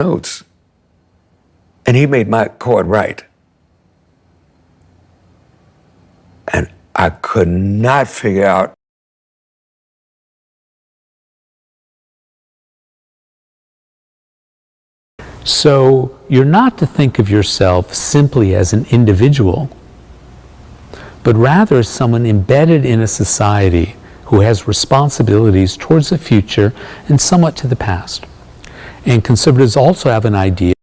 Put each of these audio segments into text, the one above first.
notes, and he made my chord right. And I could not figure out So you're not to think of yourself simply as an individual, but rather as someone embedded in a society who has responsibilities towards the future and somewhat to the past. And conservatives also have an idea.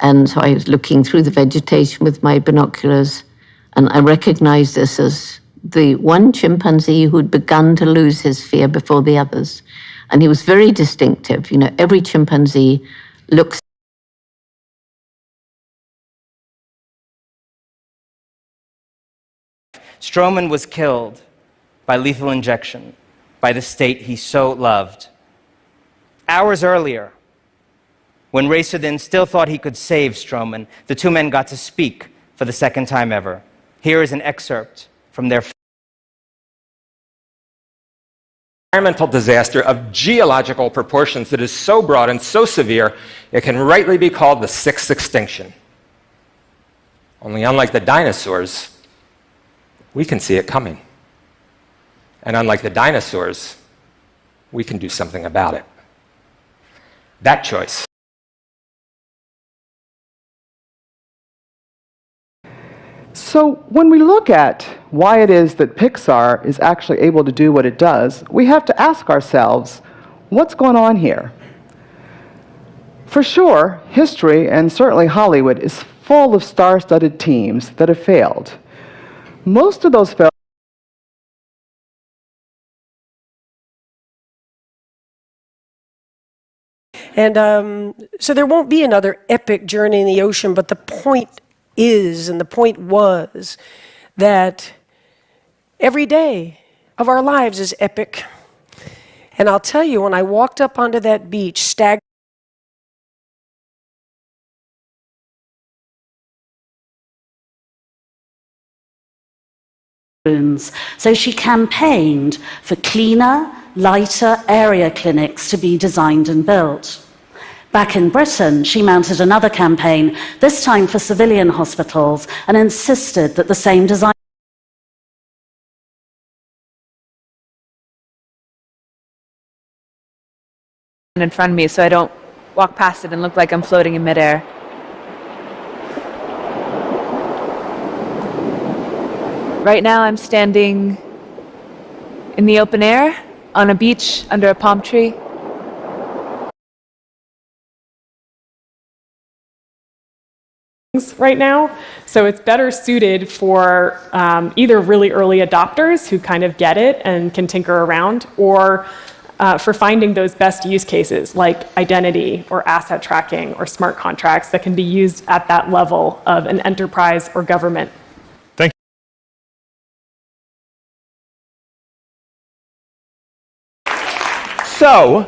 And so I was looking through the vegetation with my binoculars, and I recognized this as the one chimpanzee who'd begun to lose his fear before the others. And he was very distinctive. You know, every chimpanzee looks. Stroman was killed by lethal injection by the state he so loved. Hours earlier, when Racerdin still thought he could save Stroman, the two men got to speak for the second time ever. Here is an excerpt from their environmental disaster of geological proportions that is so broad and so severe, it can rightly be called the sixth extinction. Only unlike the dinosaurs, we can see it coming. And unlike the dinosaurs, we can do something about it. That choice. So when we look at why it is that Pixar is actually able to do what it does, we have to ask ourselves, what's going on here? For sure, history, and certainly Hollywood, is full of star-studded teams that have failed. Most of those failed. And so there won't be another epic journey in the ocean, but the point is, and the point was, that every day of our lives is epic. And I'll tell you, when I walked up onto that beach, rooms. So she campaigned for cleaner, lighter area clinics to be designed and built. Back in Britain, she mounted another campaign, this time for civilian hospitals, and insisted that the same design in front of me so I don't walk past it and look like I'm floating in midair. Right now I'm standing in the open air on a beach under a palm tree. Right now, so it's better suited for either really early adopters who kind of get it and can tinker around, or for finding those best use cases like identity or asset tracking or smart contracts that can be used at that level of an enterprise or government. Thank you. So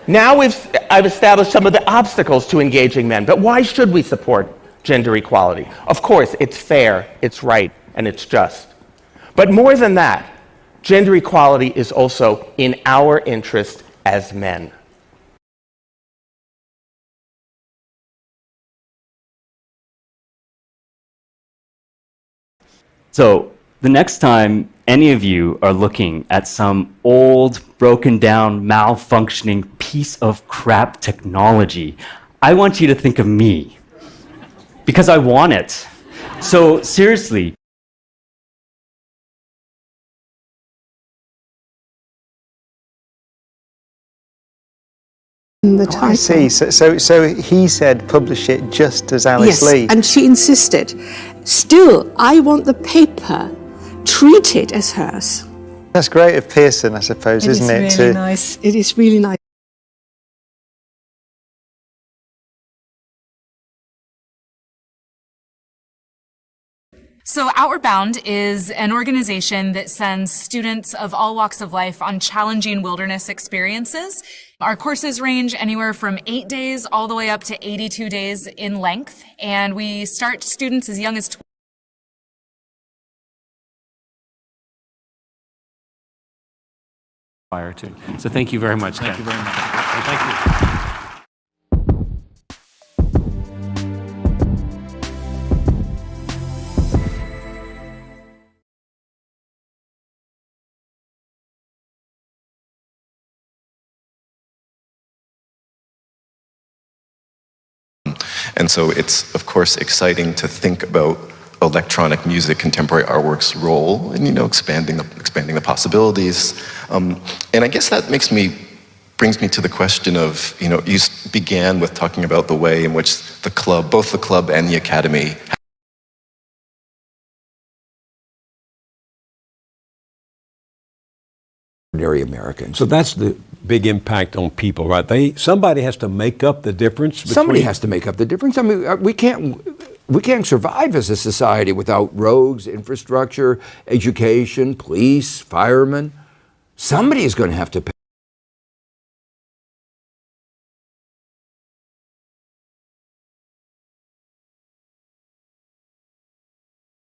now I've established some of the obstacles to engaging men, but why should we support gender equality? Of course, it's fair, it's right, and it's just. But more than that, gender equality is also in our interest as men. So the next time any of you are looking at some old, broken down, malfunctioning piece of crap technology, I want you to think of me. Because I want it. So seriously. The title. I see. So he said publish it just as Alice Lee. Yes, and she insisted. Still, I want the paper treated as hers. That's great of Pearson, I suppose, isn't it? It is really nice. It is really nice. So Outward Bound is an organization that sends students of all walks of life on challenging wilderness experiences. Our courses range anywhere from 8 days all the way up to 82 days in length, and we start students as young as Prior to. So thank you very much. Thank you very much. Thank you. And so it's, of course, exciting to think about electronic music, contemporary artwork's role in, expanding the possibilities. And I guess that brings me to the question of, you began with talking about the way in which both the club and the academy ordinary Americans. So that's the big impact on people, right? Somebody has to make up the difference. Somebody has to make up the difference. I mean, we can't survive as a society without roads, infrastructure, education, police, firemen. Somebody is going to have to pay.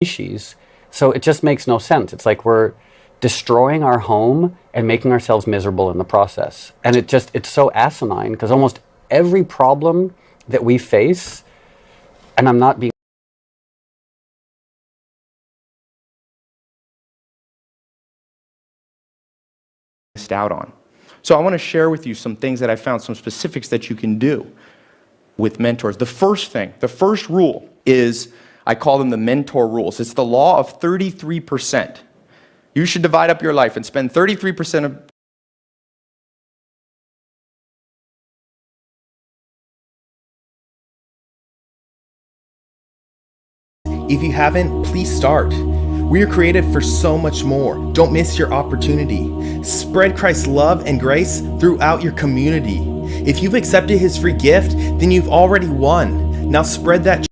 Species. So it just makes no sense. It's like we're destroying our home and making ourselves miserable in the process. And it's so asinine because almost every problem that we face, and I'm not being missed out on. So I want to share with you some things that I found, some specifics that you can do with mentors. The first rule is, I call them the mentor rules. It's the law of 33%. You should divide up your life and spend 33% of If you haven't, please start. We are created for so much more. Don't miss your opportunity. Spread Christ's love and grace throughout your community. If you've accepted His free gift, then you've already won. Now spread that.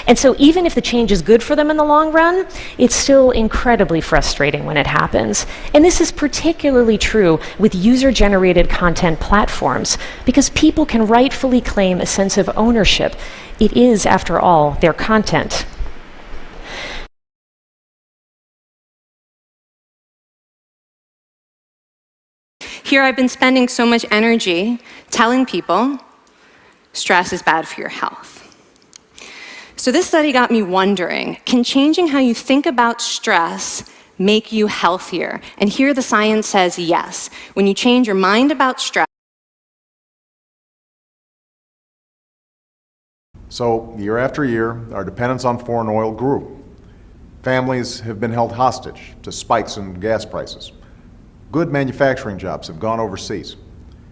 And so even if the change is good for them in the long run, it's still incredibly frustrating when it happens. And this is particularly true with user-generated content platforms, because people can rightfully claim a sense of ownership. It is, after all, their content. Here I've been spending so much energy telling people stress is bad for your health. So this study got me wondering, can changing how you think about stress make you healthier? And here the science says yes. When you change your mind about stress. So year after year, our dependence on foreign oil grew. Families have been held hostage to spikes in gas prices. Good manufacturing jobs have gone overseas.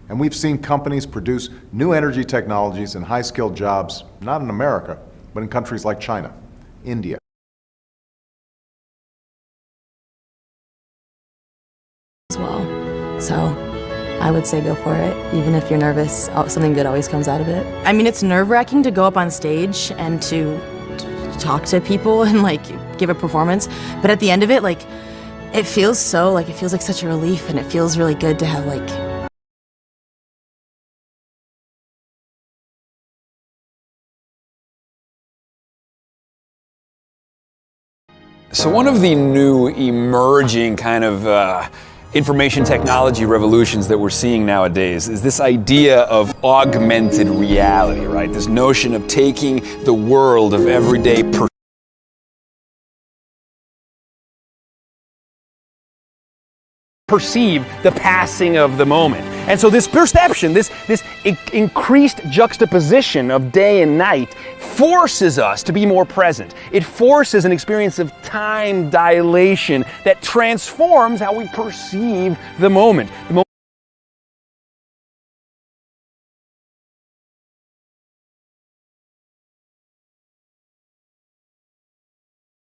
And we've seen companies produce new energy technologies and high-skilled jobs, not in America, but in countries like China, India. As well. So I would say go for it. Even if you're nervous, something good always comes out of it. I mean, it's nerve-wracking to go up on stage and to talk to people and give a performance. But at the end of it, it feels like such a relief, and it feels really good to have So one of the new emerging kind of information technology revolutions that we're seeing nowadays is this idea of augmented reality, right? This notion of taking the world of everyday perceive the passing of the moment. And so this perception, this increased juxtaposition of day and night forces us to be more present. It forces an experience of time dilation that transforms how we perceive the moment.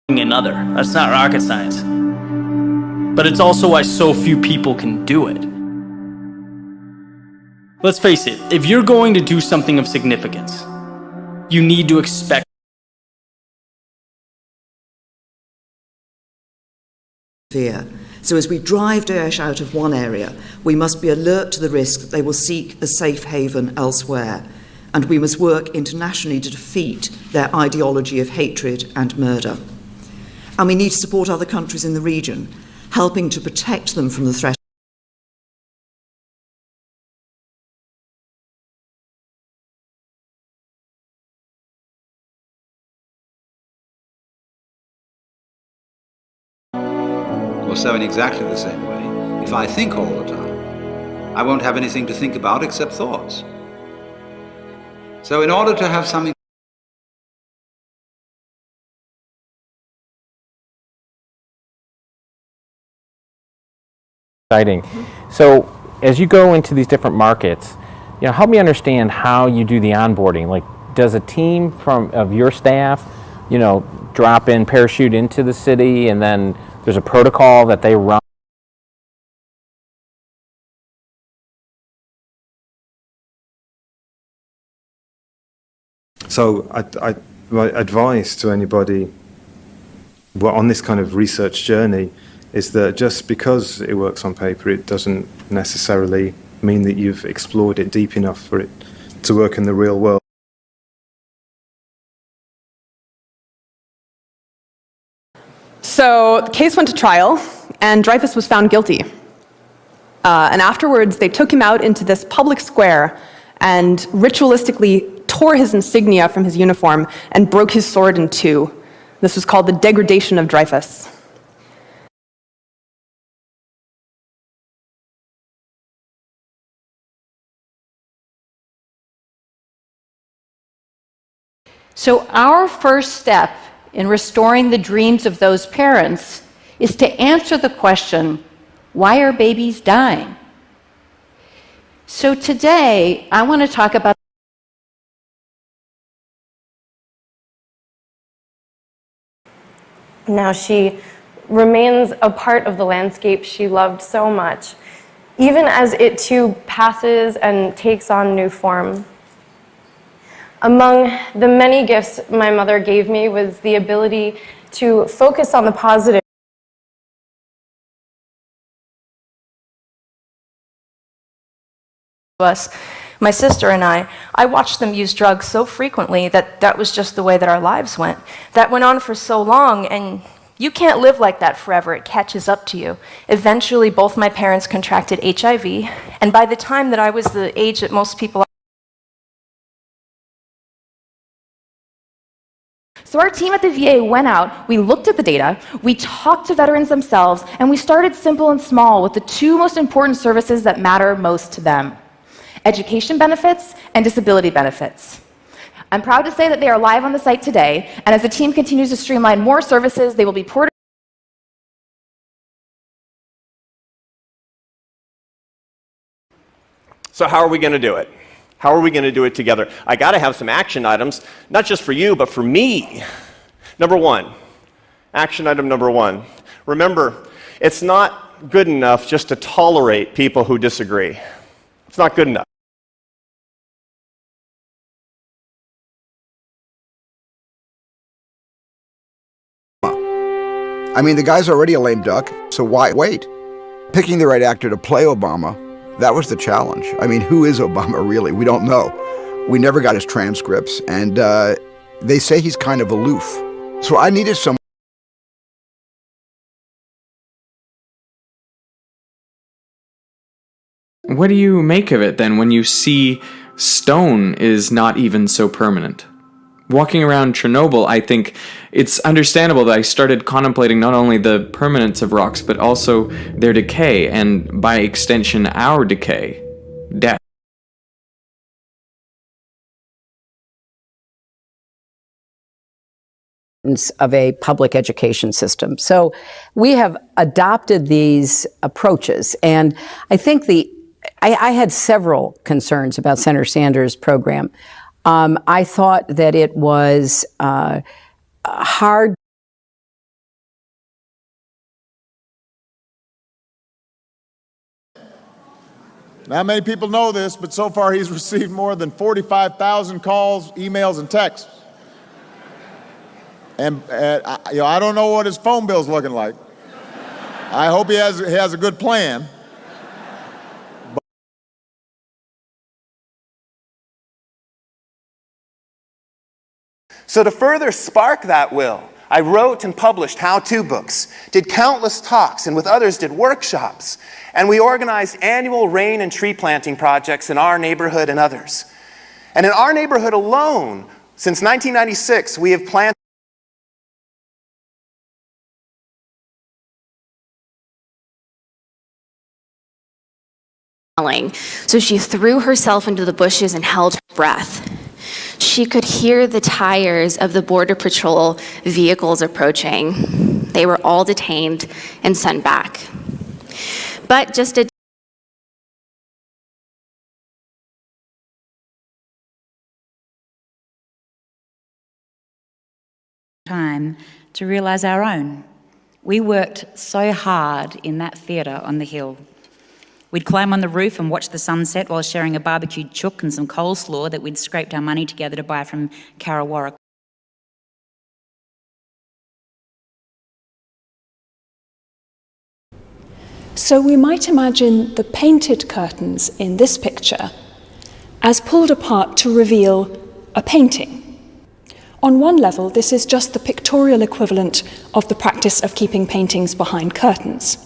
Another. That's not rocket science. But it's also why so few people can do it. Let's face it, if you're going to do something of significance, you need to expect fear. So as we drive Daesh out of one area, we must be alert to the risk that they will seek a safe haven elsewhere, and we must work internationally to defeat their ideology of hatred and murder. And we need to support other countries in the region, helping to protect them from the threat. Or so in exactly the same way, if I think all the time, I won't have anything to think about except thoughts. So in order to have something exciting. So as you go into these different markets, help me understand how you do the onboarding. Like, does a team of your staff, drop in, parachute into the city, and then there's a protocol that they run? So my advice to anybody on this kind of research journey is that just because it works on paper, it doesn't necessarily mean that you've explored it deep enough for it to work in the real world. So the case went to trial, and Dreyfus was found guilty. And afterwards, they took him out into this public square and ritualistically tore his insignia from his uniform and broke his sword in two. This was called the degradation of Dreyfus. So our first step in restoring the dreams of those parents is to answer the question, why are babies dying? So today, I want to talk about now she remains a part of the landscape she loved so much, even as it too passes and takes on new form. Among the many gifts my mother gave me was the ability to focus on the positive. My sister and I watched them use drugs so frequently that was just the way that our lives went. That went on for so long, and you can't live like that forever. It catches up to you. Eventually, both my parents contracted HIV, and by the time that I was the age that most people So our team at the VA went out, we looked at the data, we talked to veterans themselves, and we started simple and small with the two most important services that matter most to them: education benefits and disability benefits. I'm proud to say that they are live on the site today, and as the team continues to streamline more services, they will be ported. So how are we going to do it? How are we going to do it together? I got to have some action items, not just for you, but for me. Number one, action item number one. Remember, it's not good enough just to tolerate people who disagree. It's not good enough. I mean, the guy's already a lame duck, so why wait? Picking the right actor to play Obama, that was the challenge. I mean, who is Obama really? We don't know. We never got his transcripts, and they say he's kind of aloof. So I needed someone. What do you make of it then when you see stone is not even so permanent? Walking around Chernobyl, I think it's understandable that I started contemplating not only the permanence of rocks, but also their decay, and by extension, our decay, death. Of a public education system. So we have adopted these approaches, and I think I had several concerns about Senator Sanders' program. I thought that it was hard. Not many people know this, but so far he's received more than 45,000 calls, emails, and texts. And I don't know what his phone bill's looking like. I hope he has a good plan. So to further spark that will, I wrote and published how-to books, did countless talks, and with others did workshops. And we organized annual rain and tree planting projects in our neighborhood and others. And in our neighborhood alone, since 1996, we have planted so she threw herself into the bushes and held her breath. She could hear the tires of the Border Patrol vehicles approaching. They were all detained and sent back. But just a time to realize our own. We worked so hard in that theatre on the hill. We'd climb on the roof and watch the sunset while sharing a barbecued chook and some coleslaw that we'd scraped our money together to buy from Karawara. So we might imagine the painted curtains in this picture as pulled apart to reveal a painting. On one level, this is just the pictorial equivalent of the practice of keeping paintings behind curtains.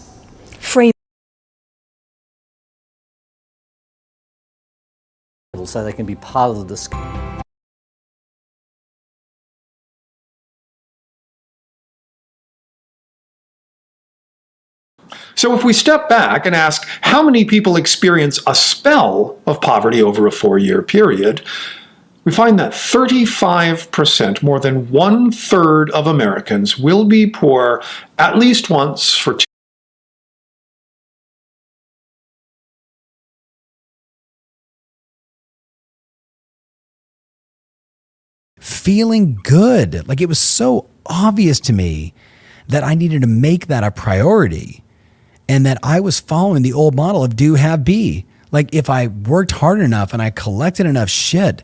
So they can be part of the discussion. So if we step back and ask how many people experience a spell of poverty over a 4-year period, we find that 35%, more than 1/3 of Americans, will be poor at least once for 2 feeling good. Like, it was so obvious to me that I needed to make that a priority and that I was following the old model of do, have, be. Like, if I worked hard enough and I collected enough shit,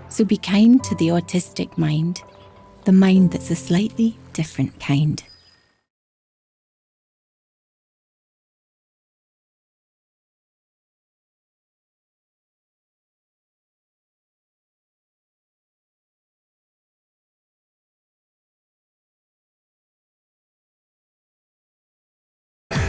So be kind to the autistic mind, the mind that's a slightly different kind.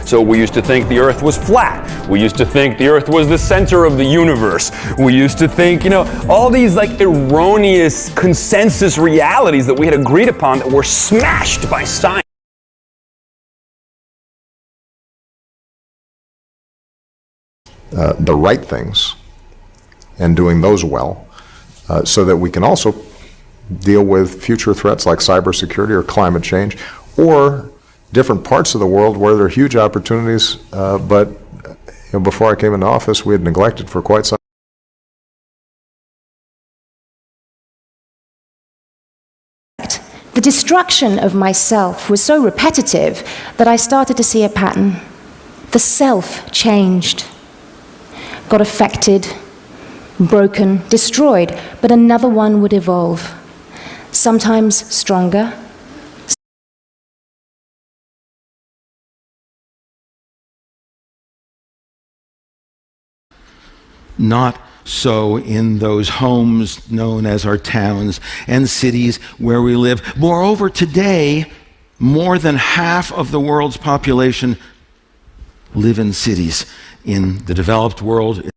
So we used to think the earth was flat. We used to think the earth was the center of the universe. We used to think, all these like erroneous consensus realities that we had agreed upon that were smashed by science. The right things and doing those well so that we can also deal with future threats like cybersecurity or climate change or different parts of the world where there are huge opportunities, but before I came into office, we had neglected for quite some time. The destruction of myself was so repetitive that I started to see a pattern. The self changed, got affected, broken, destroyed, but another one would evolve, sometimes stronger. Not so in those homes known as our towns and cities where we live. Moreover, today, more than half of the world's population live in cities. In the developed world,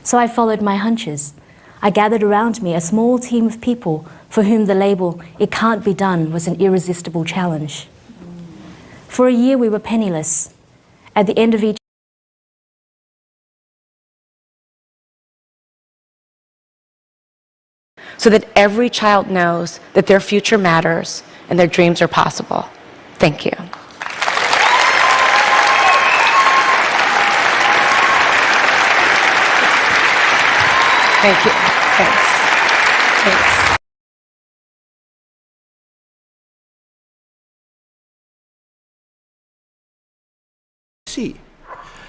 So I followed my hunches. I gathered around me a small team of people for whom the label, "it can't be done," was an irresistible challenge. For a year we were penniless. At the end of each so that every child knows that their future matters and their dreams are possible. Thank you. Thank you. Thanks. Thanks. See,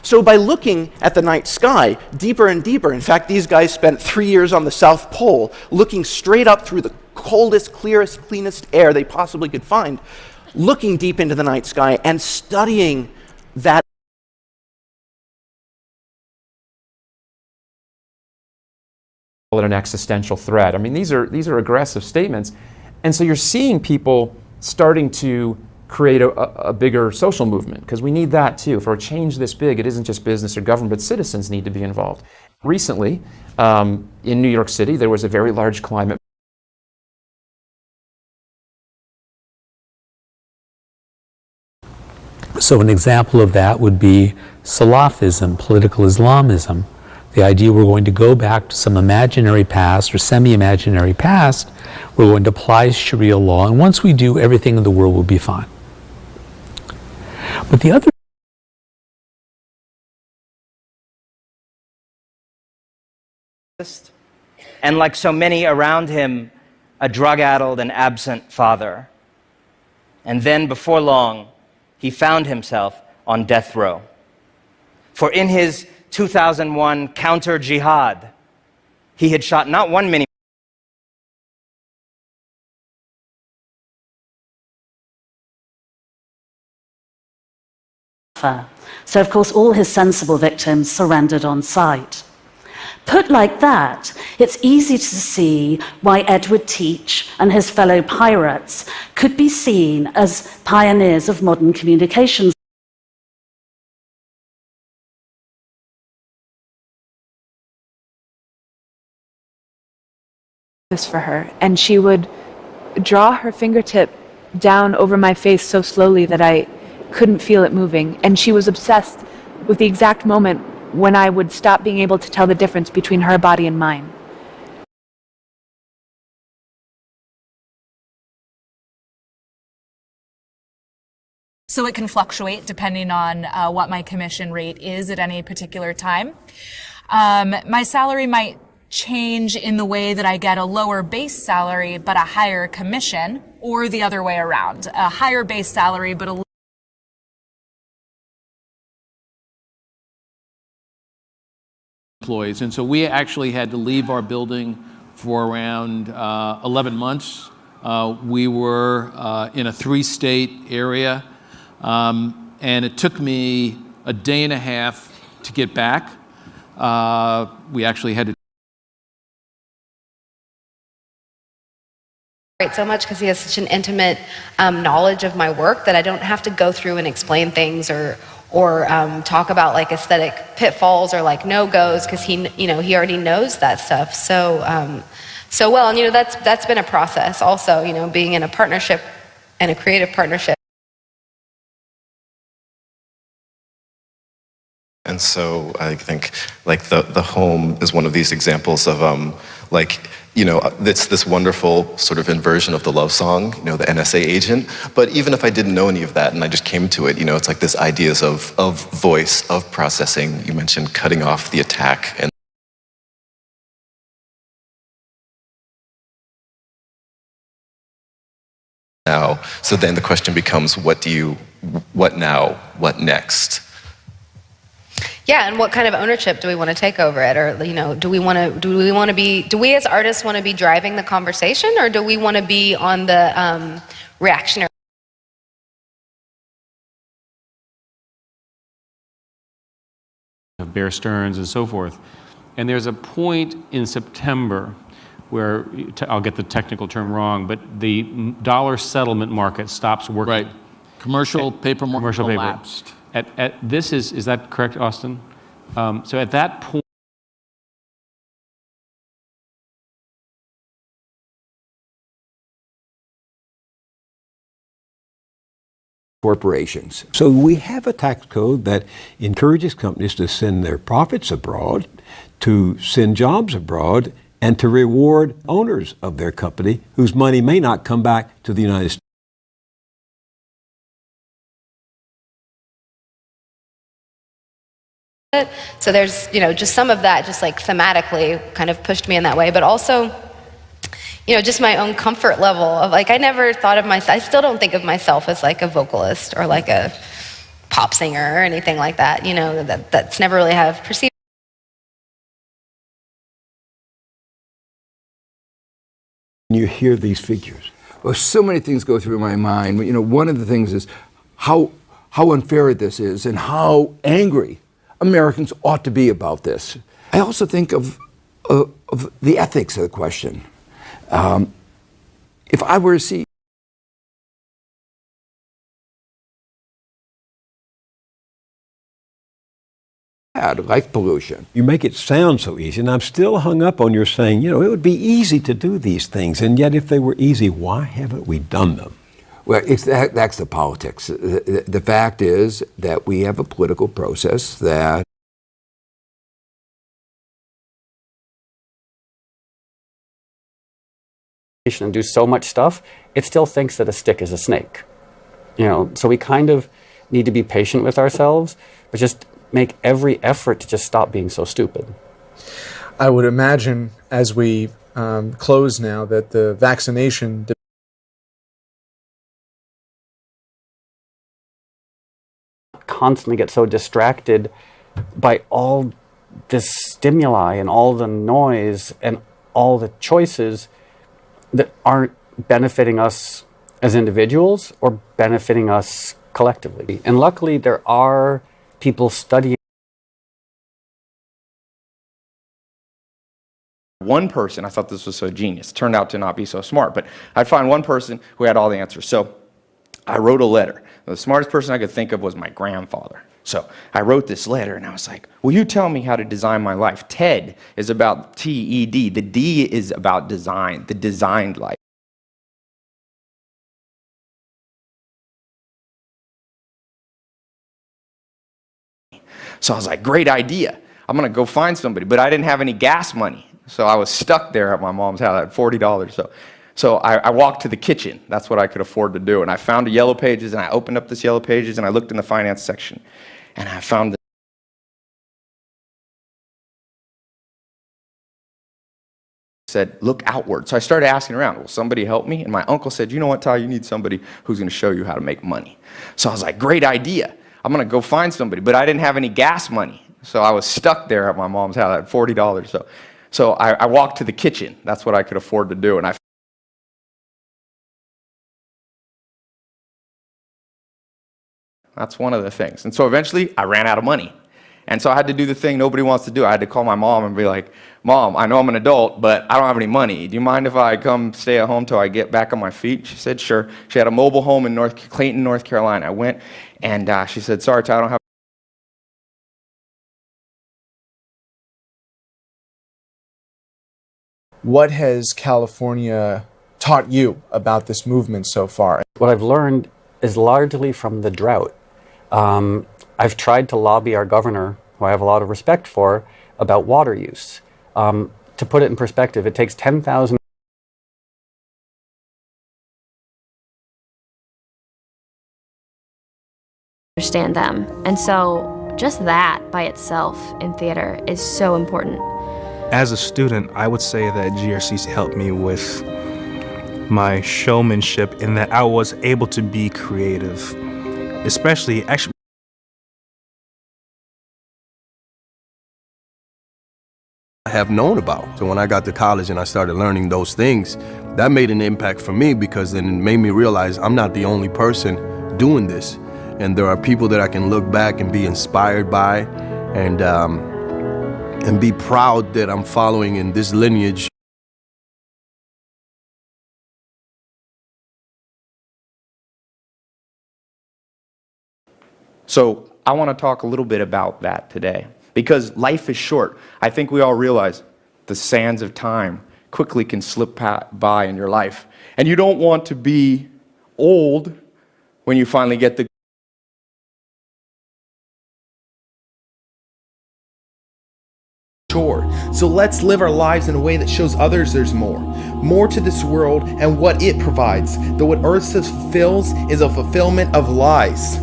So by looking at the night sky deeper and deeper, in fact, these guys spent 3 years on the South Pole looking straight up through the coldest, clearest, cleanest air they possibly could find, looking deep into the night sky and studying that. An existential threat. I mean, these are aggressive statements. And so you're seeing people starting to create a bigger social movement, because we need that too. For a change this big, it isn't just business or government, but citizens need to be involved. Recently, in New York City, there was a very large climate. So an example of that would be Salafism, political Islamism. The idea we're going to go back to some imaginary past or semi-imaginary past, we're going to apply Sharia law, and once we do, everything in the world will be fine. But the other and like so many around him, a drug-addled and absent father. And then, before long, he found himself on death row. For in his 2001 counter-jihad, he had shot not one mini. So, of course, all his sensible victims surrendered on sight. Put like that, it's easy to see why Edward Teach and his fellow pirates could be seen as pioneers of modern communications. For her, and she would draw her fingertip down over my face so slowly that I couldn't feel it moving, and she was obsessed with the exact moment when I would stop being able to tell the difference between her body and mine. So it can fluctuate depending on what my commission rate is at any particular time. My salary might change in the way that I get a lower base salary but a higher commission, or the other way around, a higher base salary but a employees. And so we actually had to leave our building for around 11 months. We were in a 3-state area, and it took me a day and a half to get back. We actually had to so much because he has such an intimate knowledge of my work that I don't have to go through and explain things or talk about like aesthetic pitfalls or like no-goes, because he already knows that stuff so well. And that's been a process also, being in a partnership and a creative partnership. And so I think like the home is one of these examples of it's this wonderful sort of inversion of the love song, the NSA agent. But even if I didn't know any of that and I just came to it, it's like this ideas of voice, of processing. You mentioned cutting off the attack. And now, so then the question becomes, what now? What next? Yeah, and what kind of ownership do we want to take over it, or do we as artists want to be driving the conversation, or do we want to be on the reactionary? Of Bear Stearns and so forth, and there's a point in September where I'll get the technical term wrong, but the dollar settlement market stops working. Right, commercial paper market collapsed. Is that correct, Austin? So at that point, corporations. So we have a tax code that encourages companies to send their profits abroad, to send jobs abroad, and to reward owners of their company whose money may not come back to the United States. So there's, just some of that just like thematically kind of pushed me in that way, but also, just my own comfort level of like, I never thought of myself, I still don't think of myself as like a vocalist or like a pop singer or anything like that, you know, that's never really have perceived. You hear these figures. Well, so many things go through my mind. You know, one of the things is how unfair this is and how angry Americans ought to be about this. I also think of the ethics of the question. If I were to see like pollution. You make it sound so easy, and I'm still hung up on your saying, you know, it would be easy to do these things, and yet if they were easy, why haven't we done them? Well, that's the politics. The fact is that we have a political process that and do so much stuff, it still thinks that a stick is a snake. You know, so we kind of need to be patient with ourselves, but just make every effort to just stop being so stupid. I would imagine as we close now that the vaccination constantly get so distracted by all this stimuli and all the noise and all the choices that aren't benefiting us as individuals or benefiting us collectively. And luckily there are people studying. One person, I thought this was so genius, turned out to not be so smart, but I'd find one person who had all the answers. So I wrote a letter. The smartest person I could think of was my grandfather. So I wrote this letter and I was like, will you tell me how to design my life? TED is about T-E-D. The D is about design, the designed life. So I was like, great idea. I'm going to go find somebody. But I didn't have any gas money. So I was stuck there at my mom's house. I had $40. So I walked to the kitchen. That's what I could afford to do. And I found a Yellow Pages, and I opened up this Yellow Pages, and I looked in the finance section. And I found the said, look outward. So I started asking around, will somebody help me? And my uncle said, you know what, Ty, you need somebody who's going to show you how to make money. So I was like, great idea. I'm going to go find somebody. But I didn't have any gas money. So I was stuck there at my mom's house. I had $40. So I walked to the kitchen. That's what I could afford to do. And that's one of the things. And so eventually I ran out of money. And so I had to do the thing nobody wants to do. I had to call my mom and be like, Mom, I know I'm an adult, but I don't have any money. Do you mind if I come stay at home till I get back on my feet? She said, sure. She had a mobile home in Clayton, North Carolina. I went and she said, sorry, Ty, I don't have. What has California taught you about this movement so far? What I've learned is largely from the drought. I've tried to lobby our governor, who I have a lot of respect for, about water use. To put it in perspective, it takes 10,000 understand them. And so just that by itself in theater is so important. As a student, I would say that GRCC helped me with my showmanship in that I was able to be creative, especially actually I have known about. So when I got to college and I started learning those things, that made an impact for me because then it made me realize I'm not the only person doing this. And there are people that I can look back and be inspired by and be proud that I'm following in this lineage. So I want to talk a little bit about that today. Because life is short. I think we all realize the sands of time quickly can slip by in your life. And you don't want to be old when you finally get the So let's live our lives in a way that shows others there's more to this world and what it provides. Though what earth says fulfills is a fulfillment of lies.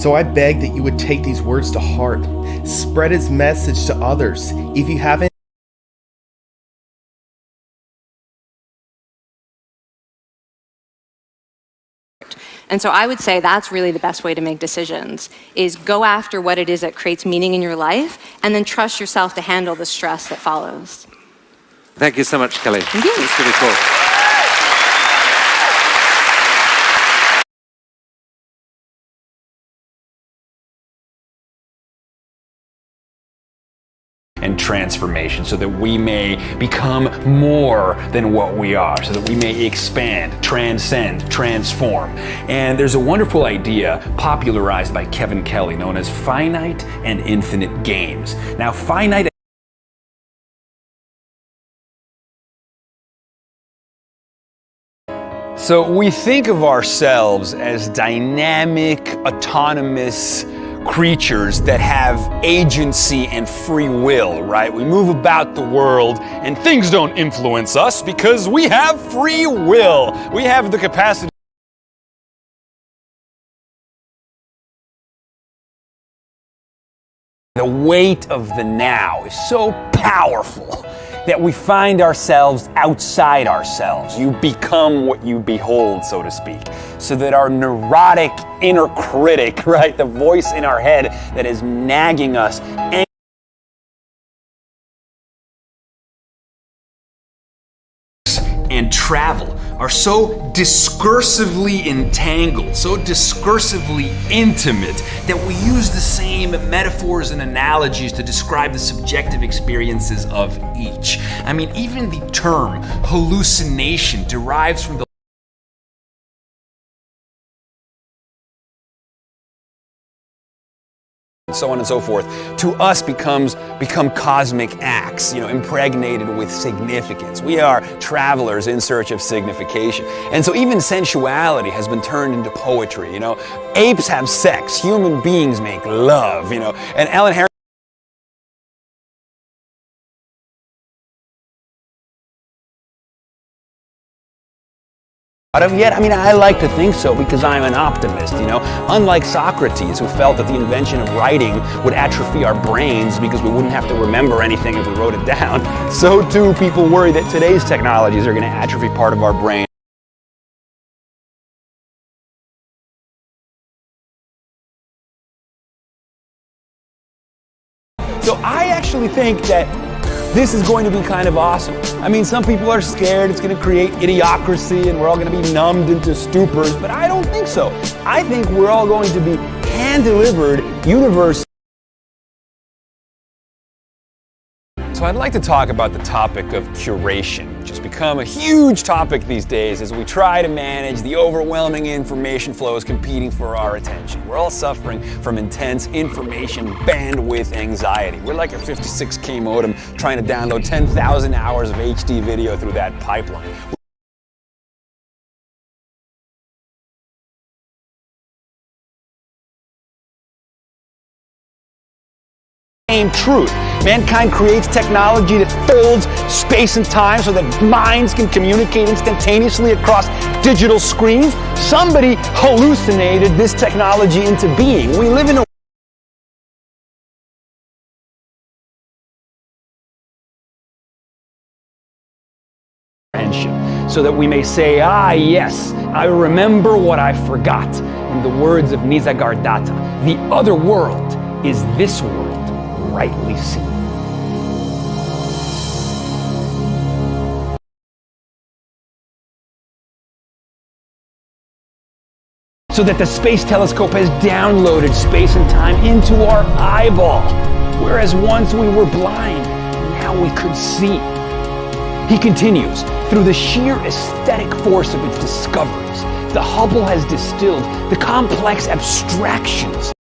So I beg that you would take these words to heart. Spread his message to others. If you haven't, And so I would say that's really the best way to make decisions, is go after what it is that creates meaning in your life, and then trust yourself to handle the stress that follows. Thank you so much, Kelly. Thank you. It's really cool. And transformation, so that we may become more than what we are, so that we may expand, transcend, transform. And there's a wonderful idea popularized by Kevin Kelly known as finite and infinite games. Now, finite So we think of ourselves as dynamic, autonomous creatures that have agency and free will, right? We move about the world and things don't influence us because we have free will. We have the capacity. The weight of the now is so powerful that we find ourselves outside ourselves. You become what you behold, so to speak. So that our neurotic inner critic, right, the voice in our head that is nagging us, and travel are so discursively entangled, so discursively intimate, that we use the same metaphors and analogies to describe the subjective experiences of each. I mean, even the term hallucination derives from the and so on and so forth, to us become cosmic acts, impregnated with significance. We are travelers in search of signification. And so even sensuality has been turned into poetry, Apes have sex, human beings make love, And Ellen Harris out of yet? I mean, I like to think so because I'm an optimist, Unlike Socrates, who felt that the invention of writing would atrophy our brains because we wouldn't have to remember anything if we wrote it down, so too people worry that today's technologies are going to atrophy part of our brain. So I actually think that this is going to be kind of awesome. I mean, some people are scared it's going to create idiocracy and we're all going to be numbed into stupors, but I don't think so. I think we're all going to be hand-delivered universe. So I'd like to talk about the topic of curation, which has become a huge topic these days as we try to manage the overwhelming information flows competing for our attention. We're all suffering from intense information bandwidth anxiety. We're like a 56K modem trying to download 10,000 hours of HD video through that pipeline. Truth. Mankind creates technology that folds space and time so that minds can communicate instantaneously across digital screens. Somebody hallucinated this technology into being. We live in a so that we may say, yes, I remember what I forgot. In the words of Nisargadatta, the other world is this world. Rightly seen. So that the space telescope has downloaded space and time into our eyeball, whereas once we were blind, now we could see. He continues, through the sheer aesthetic force of its discoveries, the Hubble has distilled the complex abstractions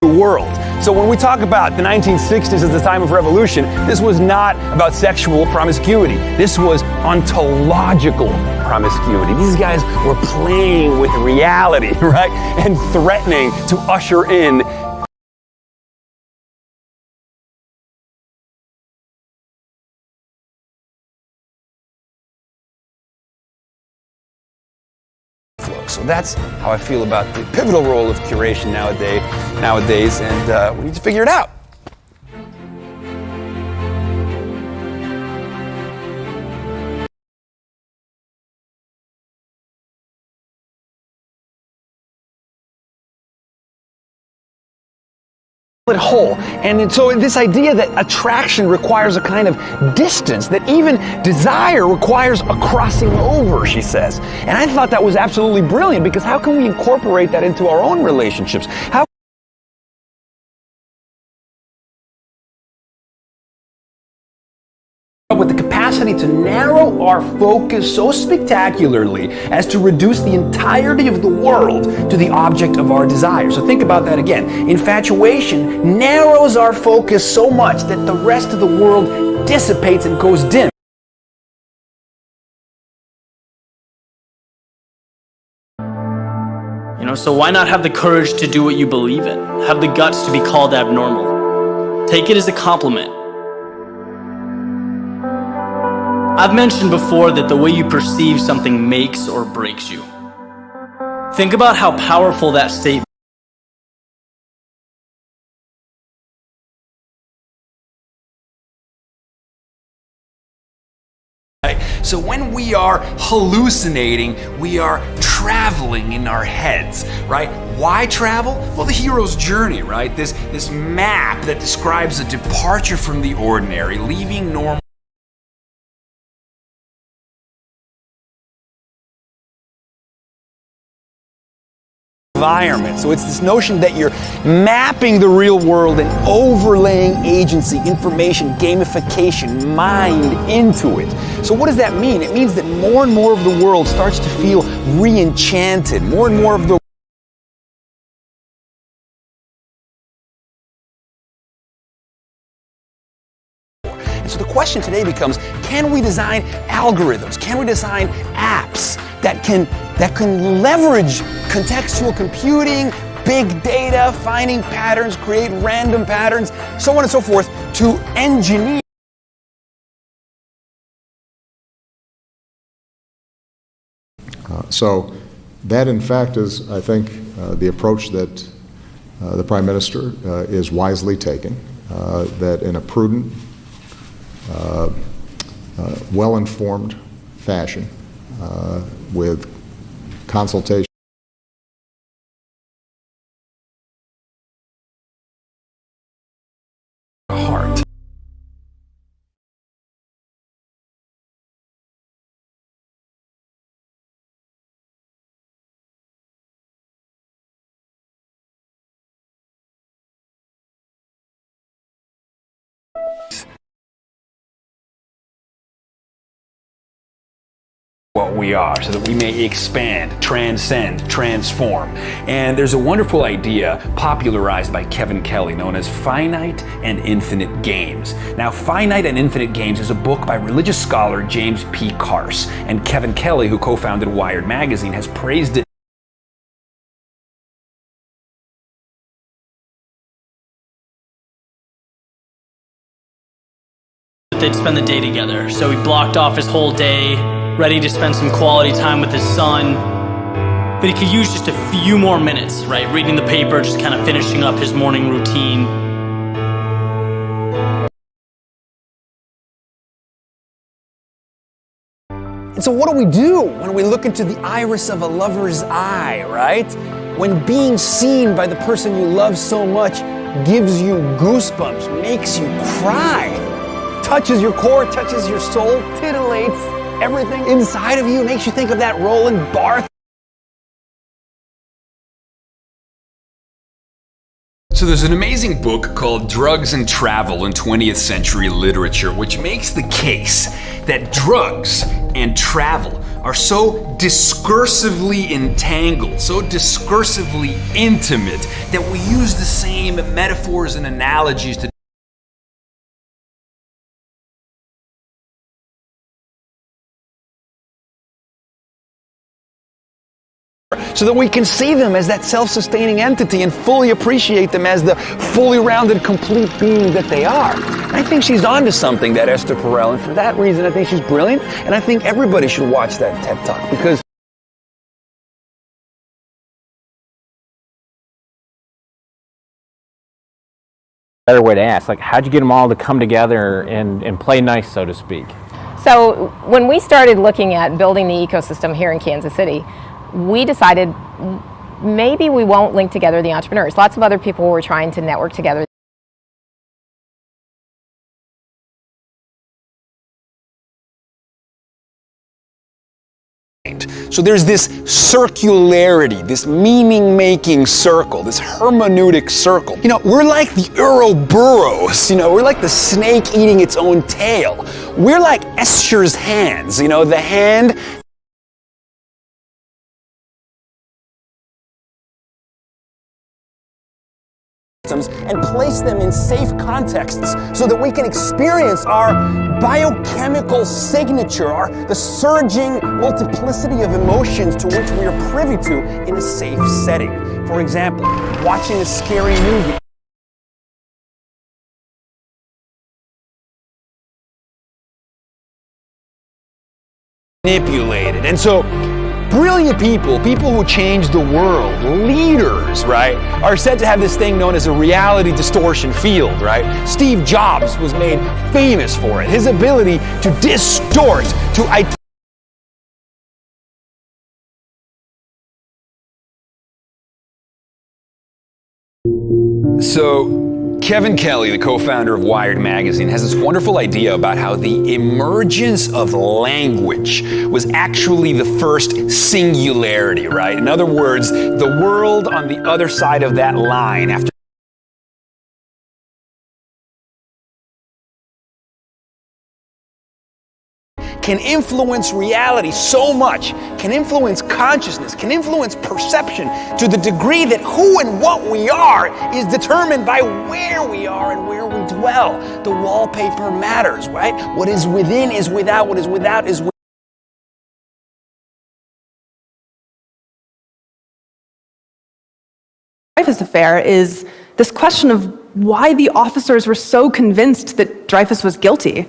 world. So when we talk about the 1960s as the time of revolution, this was not about sexual promiscuity. This was ontological promiscuity. These guys were playing with reality, right? And threatening to usher in So that's how I feel about the pivotal role of curation nowadays, and we need to figure it out. whole. And so this idea that attraction requires a kind of distance, that even desire requires a crossing over, she says. And I thought that was absolutely brilliant, because how can we incorporate that into our own relationships? How with the capacity to narrow our focus so spectacularly as to reduce the entirety of the world to the object of our desire. So think about that again. Infatuation narrows our focus so much that the rest of the world dissipates and goes dim. So why not have the courage to do what you believe in? Have the guts to be called abnormal. Take it as a compliment. I've mentioned before that the way you perceive something makes or breaks you. Think about how powerful that statement is. So when we are hallucinating, we are traveling in our heads, right? Why travel? Well, the hero's journey, right? This map that describes a departure from the ordinary, leaving normal environment. So it's this notion that you're mapping the real world and overlaying agency, information, gamification, mind into it. So what does that mean? It means that more and more of the world starts to feel re-enchanted. More and more of the So the question today becomes, can we design algorithms? Can we design apps that can leverage contextual computing, big data, finding patterns, create random patterns, so on and so forth, to engineer? So that, in fact, is, I think, the approach that the Prime Minister is wisely taking, that in a prudent, well-informed fashion, with consultation. Heart. What we are, so that we may expand, transcend, transform. And there's a wonderful idea popularized by Kevin Kelly known as finite and infinite games. Now, Finite and Infinite Games is a book by religious scholar James P. Carse, and Kevin Kelly, who co-founded Wired magazine, has praised it. They'd spend the day together. So he blocked off his whole day, ready to spend some quality time with his son. But he could use just a few more minutes, right? Reading the paper, just kind of finishing up his morning routine. And so what do we do when we look into the iris of a lover's eye, right? When being seen by the person you love so much gives you goosebumps, makes you cry, touches your core, touches your soul, titillates everything inside of you, makes you think of that Roland Barthes. So there's an amazing book called Drugs and Travel in 20th Century Literature, which makes the case that drugs and travel are so discursively entangled, so discursively intimate, that we use the same metaphors and analogies to so that we can see them as that self-sustaining entity and fully appreciate them as the fully rounded, complete being that they are. And I think she's onto something, that Esther Perel, and for that reason I think she's brilliant, and I think everybody should watch that TED Talk, because better way to ask, like, how'd you get them all to come together and play nice, so to speak? So when we started looking at building the ecosystem here in Kansas City, we decided maybe we won't link together the entrepreneurs. Lots of other people were trying to network together. So there's this circularity, this meaning-making circle, this hermeneutic circle. You know, we're like the Ouroboros, you know, we're like the snake eating its own tail. We're like Esther's hands, you know, the hand and place them in safe contexts so that we can experience our biochemical signature, the surging multiplicity of emotions to which we are privy to in a safe setting. For example, watching a scary movie. Manipulated. And so brilliant people, people who change the world, leaders, right, are said to have this thing known as a reality distortion field, right? Steve Jobs was made famous for it. His ability to distort, to So, Kevin Kelly, the co-founder of Wired magazine, has this wonderful idea about how the emergence of language was actually the first singularity, right? In other words, the world on the other side of that line after can influence reality so much, can influence consciousness, can influence perception to the degree that who and what we are is determined by where we are and where we dwell. The wallpaper matters, right? What is within is without, what is without is within. Dreyfus affair is this question of why the officers were so convinced that Dreyfus was guilty.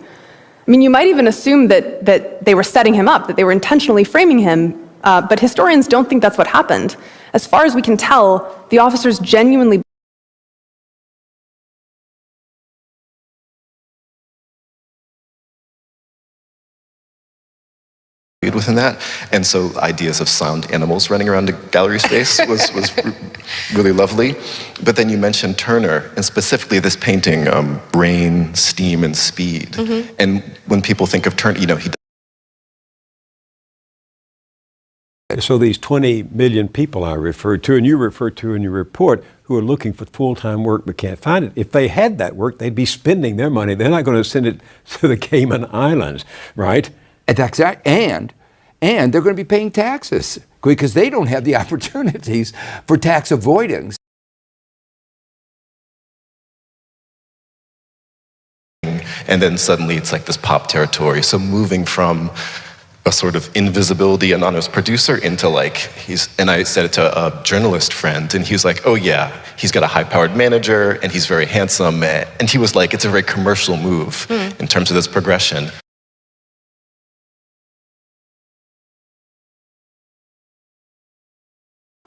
I mean, you might even assume that they were setting him up, that they were intentionally framing him, but historians don't think that's what happened. As far as we can tell, the officers genuinely within that, and so ideas of sound animals running around the gallery space was really lovely. But then you mentioned Turner, and specifically this painting, Rain, Steam, and Speed. Mm-hmm. And when people think of Turner, you know, So these 20 million people I referred to, and you referred to in your report, who are looking for full-time work but can't find it, if they had that work, they'd be spending their money. They're not going to send it to the Cayman Islands, right? And they're going to be paying taxes because they don't have the opportunities for tax avoidance. and then suddenly it's like this pop territory. So moving from a sort of invisibility anonymous producer into like, and I said it to a journalist friend, and he was like, oh yeah, he's got a high-powered manager, and he's very handsome, and he was like, it's a very commercial move in terms of this progression.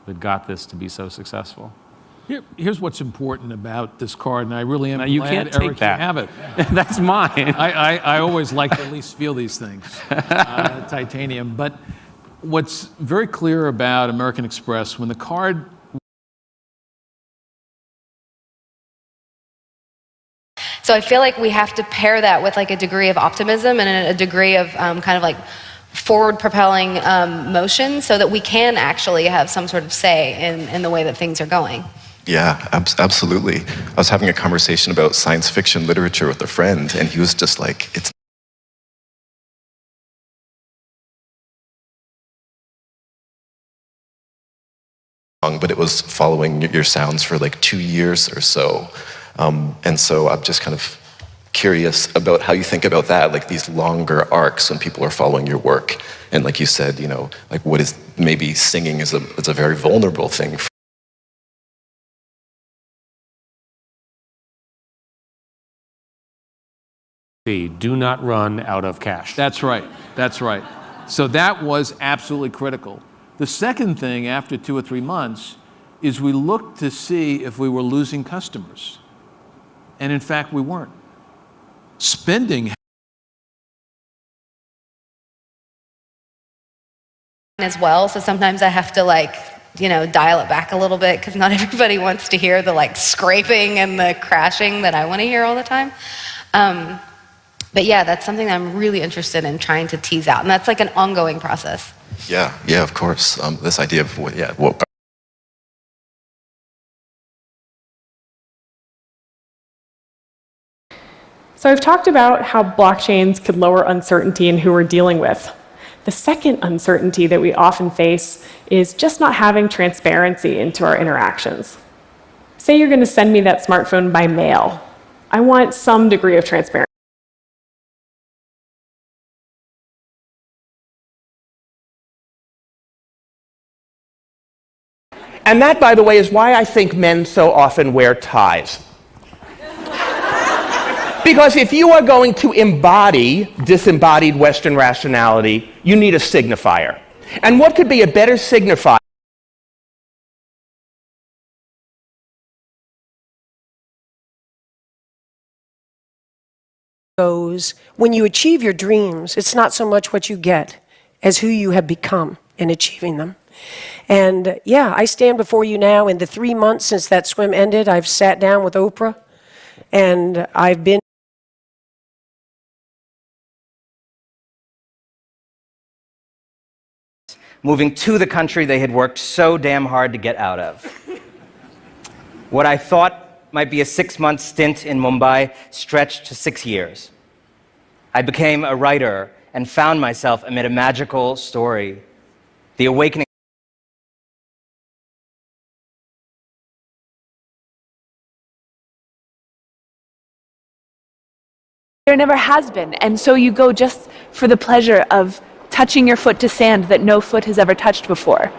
That got this to be so successful. Here's what's important about this card, and I really am you glad, can't take Eric, that. you have it. That's mine. I always like to at least feel these things, titanium. But what's very clear about American Express, when the card... So I feel like we have to pair that with like a degree of optimism and a degree of kind of like forward-propelling motion so that we can actually have some sort of say in the way that things are going. Yeah, absolutely. I was having a conversation about science fiction literature with a friend, and he was just like, it's but it was following your sounds for like 2 years or so. And so I'm just kind of curious about how you think about that, like these longer arcs when people are following your work. And like you said, you know, like what is maybe singing is a very vulnerable thing. Do not run out of cash. That's right. That's right. So that was absolutely critical. The second thing after 2 or 3 months is we looked to see if we were losing customers. And in fact, we weren't. Spending as well, so sometimes I have to like, you know, dial it back a little bit because not everybody wants to hear the like scraping and the crashing that I want to hear all the time. But yeah, that's something that I'm really interested in trying to tease out, and that's like an ongoing process. Yeah, of course. This idea of what. So I've talked about how blockchains could lower uncertainty in who we're dealing with. The second uncertainty that we often face is just not having transparency into our interactions. Say you're going to send me that smartphone by mail. I want some degree of transparency. And that, by the way, is why I think men so often wear ties. Because if you are going to embody disembodied Western rationality, you need a signifier. And what could be a better signifier? Goes when you achieve your dreams, it's not so much what you get as who you have become in achieving them. And yeah, I stand before you now. In the 3 months since that swim ended, I've sat down with Oprah, and I've been moving to the country they had worked so damn hard to get out of. What I thought might be a 6-month stint in Mumbai stretched to 6 years. I became a writer and found myself amid a magical story, the awakening. There never has been, and so you go just for the pleasure of touching your foot to sand that no foot has ever touched before.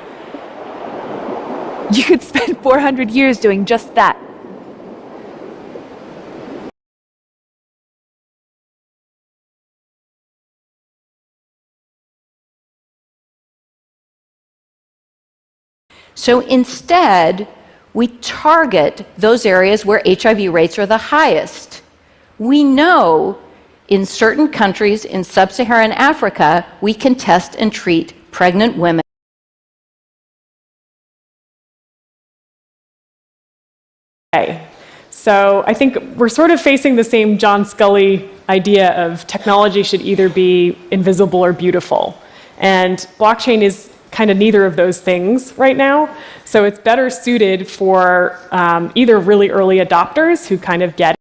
You could spend 400 years doing just that. So instead, we target those areas where HIV rates are the highest. We know in certain countries in sub-Saharan Africa, we can test and treat pregnant women. Okay. So I think we're sort of facing the same John Scully idea of technology should either be invisible or beautiful. And blockchain is kind of neither of those things right now. So it's better suited for either really early adopters who kind of get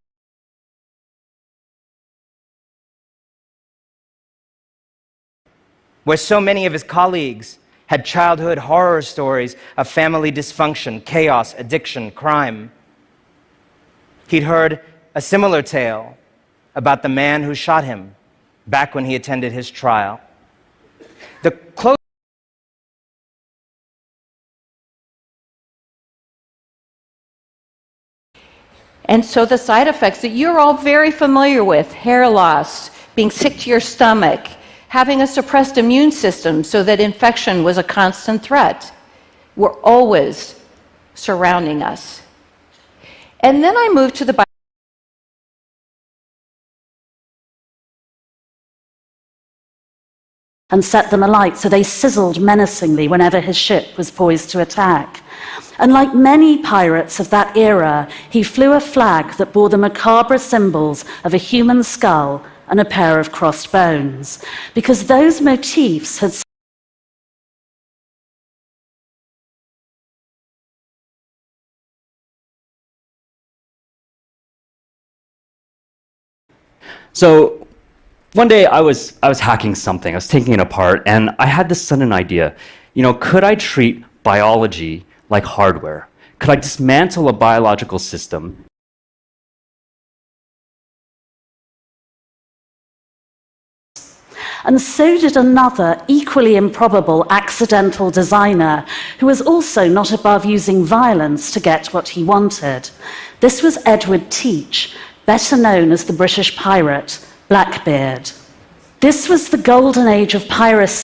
where so many of his colleagues had childhood horror stories of family dysfunction, chaos, addiction, crime. He'd heard a similar tale about the man who shot him back when he attended his trial. The close And so the side effects that you're all very familiar with, hair loss, being sick to your stomach, having a suppressed immune system so that infection was a constant threat, were always surrounding us. And then I moved to the and set them alight so they sizzled menacingly whenever his ship was poised to attack. And like many pirates of that era, he flew a flag that bore the macabre symbols of a human skull and a pair of crossed bones, because those motifs had So one day I was hacking something, I was taking it apart, and I had this sudden idea. You know, could I treat biology like hardware? Could I dismantle a biological system and so did another equally improbable accidental designer who was also not above using violence to get what he wanted. This was Edward Teach, better known as the British pirate Blackbeard. This was the golden age of piracy.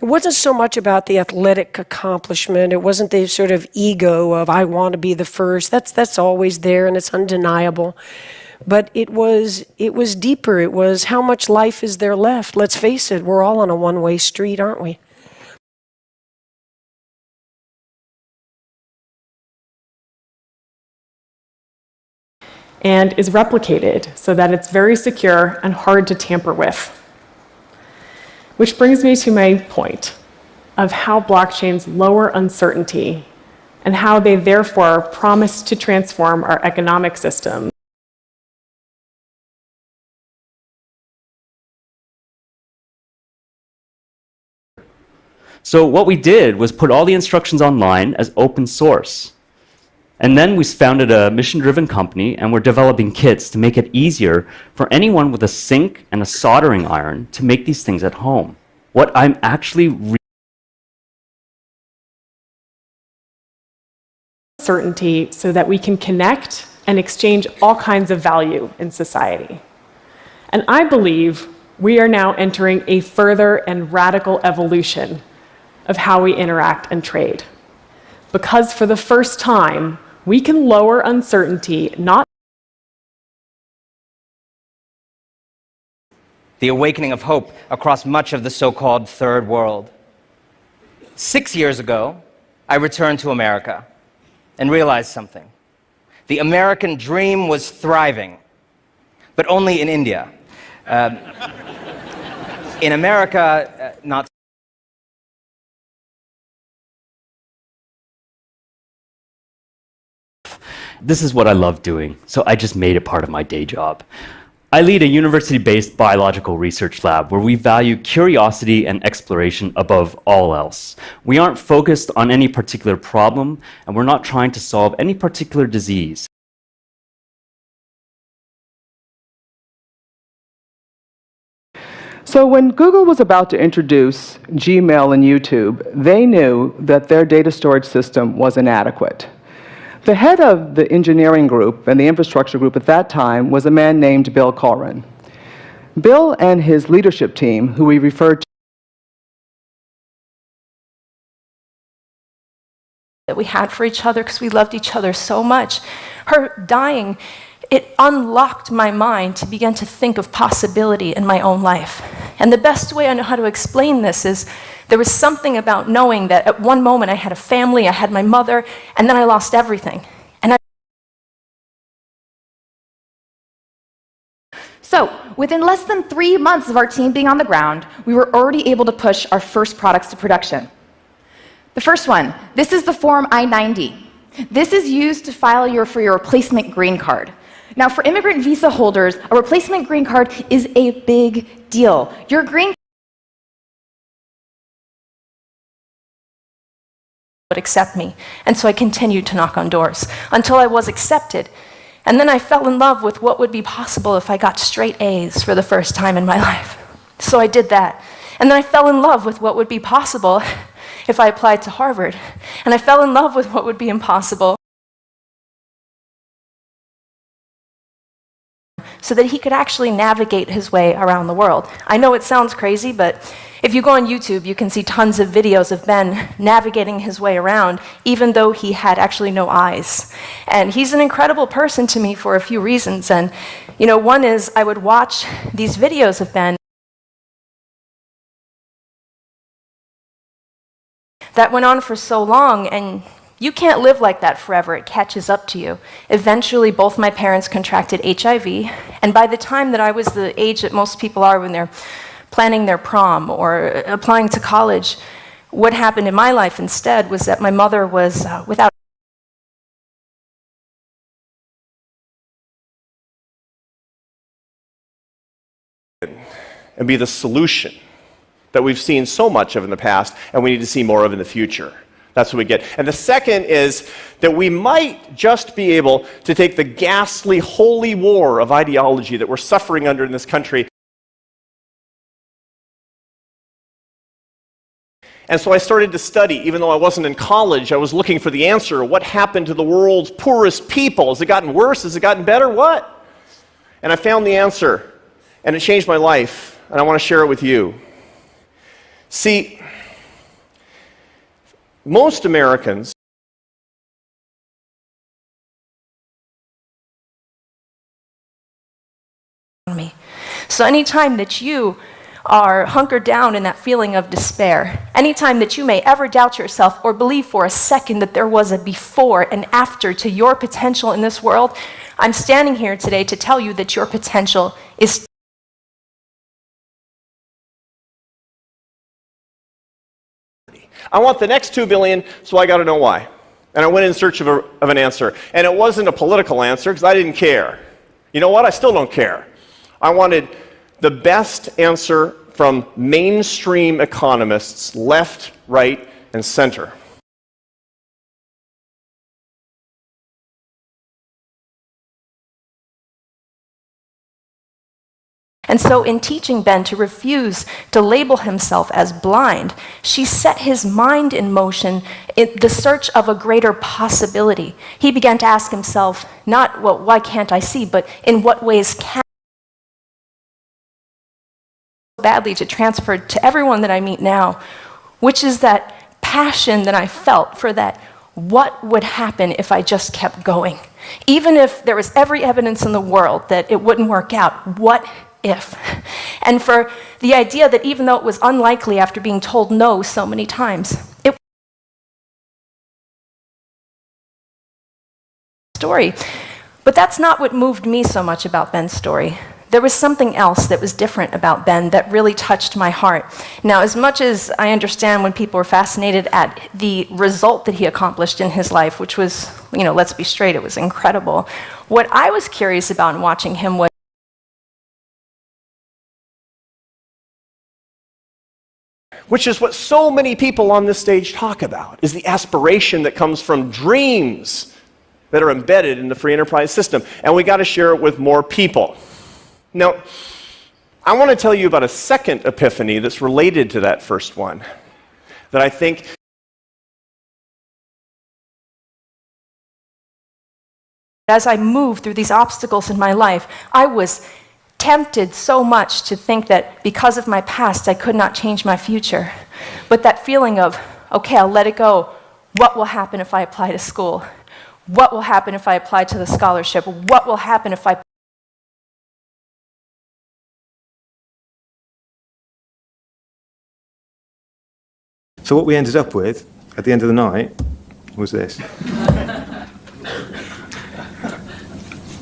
It wasn't so much about the athletic accomplishment. It wasn't the sort of ego of I want to be the first. That's always there and it's undeniable. But it was deeper. It was how much life is there left? Let's face it, we're all on a one-way street, aren't we? and is replicated so that it's very secure and hard to tamper with. Which brings me to my point of how blockchains lower uncertainty and how they therefore promise to transform our economic system. So what we did was put all the instructions online as open source. And then we founded a mission-driven company, and we're developing kits to make it easier for anyone with a sink and a soldering iron to make these things at home. What I'm actually certainty so that we can connect and exchange all kinds of value in society. And I believe we are now entering a further and radical evolution of how we interact and trade. Because for the first time, we can lower uncertainty, not the awakening of hope across much of the so-called third world. 6 years ago, I returned to America and realized something. The American dream was thriving, but only in India. In America, not. This is what I love doing, so I just made it part of my day job. I lead a university-based biological research lab where we value curiosity and exploration above all else. We aren't focused on any particular problem, and we're not trying to solve any particular disease. So when Google was about to introduce Gmail and YouTube, they knew that their data storage system was inadequate. The head of the engineering group and the infrastructure group at that time was a man named Bill Colran. Bill and his leadership team, who we referred to that we had for each other because we loved each other so much, her dying, it unlocked my mind to begin to think of possibility in my own life. And the best way I know how to explain this is there was something about knowing that at one moment I had a family, I had my mother, and then I lost everything. So, within less than 3 months of our team being on the ground, we were already able to push our first products to production. The first one, this is the Form I-90. This is used to file for your replacement green card. Now, for immigrant visa holders, a replacement green card is a big deal. Your green would accept me. And so I continued to knock on doors until I was accepted. And then I fell in love with what would be possible if I got straight A's for the first time in my life. So I did that. And then I fell in love with what would be possible if I applied to Harvard. And I fell in love with what would be impossible so that he could actually navigate his way around the world. I know it sounds crazy, but if you go on YouTube, you can see tons of videos of Ben navigating his way around, even though he had actually no eyes. And he's an incredible person to me for a few reasons. And, one is I would watch these videos of Ben that went on for so long, and you can't live like that forever. It catches up to you. Eventually, both my parents contracted HIV, and by the time that I was the age that most people are when they're planning their prom or applying to college, what happened in my life instead was that my mother was without and be the solution that we've seen so much of in the past and we need to see more of in the future. That's what we get. And the second is that we might just be able to take the ghastly holy war of ideology that we're suffering under in this country. And so I started to study. Even though I wasn't in college, I was looking for the answer. What happened to the world's poorest people? Has it gotten worse? Has it gotten better? What? And I found the answer, and it changed my life, and I want to share it with you. See, most Americans me. So anytime that you are hunkered down in that feeling of despair, anytime that you may ever doubt yourself or believe for a second that there was a before and after to your potential in this world, I'm standing here today to tell you that your potential is I want the next 2 billion, so I got to know why. And I went in search of an answer. And it wasn't a political answer because I didn't care. You know what? I still don't care. I wanted the best answer from mainstream economists, left, right, and center. And so in teaching Ben to refuse to label himself as blind, she set his mind in motion in the search of a greater possibility. He began to ask himself, not, well, why can't I see, but in what ways can I badly to transfer to everyone that I meet now, which is that passion that I felt for that what would happen if I just kept going? Even if there was every evidence in the world that it wouldn't work out, what if? And for the idea that even though it was unlikely after being told no so many times, it was a story. But that's not what moved me so much about Ben's story. There was something else that was different about Ben that really touched my heart. Now, as much as I understand when people are fascinated at the result that he accomplished in his life, which was, let's be straight, it was incredible. What I was curious about in watching him was which is what so many people on this stage talk about, is the aspiration that comes from dreams that are embedded in the free enterprise system. And we got to share it with more people. Now, I want to tell you about a second epiphany that's related to that first one, that I think as I moved through these obstacles in my life, I was tempted so much to think that because of my past, I could not change my future. But that feeling of, okay, I'll let it go. What will happen if I apply to school? What will happen if I apply to the scholarship? What will happen if I... So what we ended up with at the end of the night was this.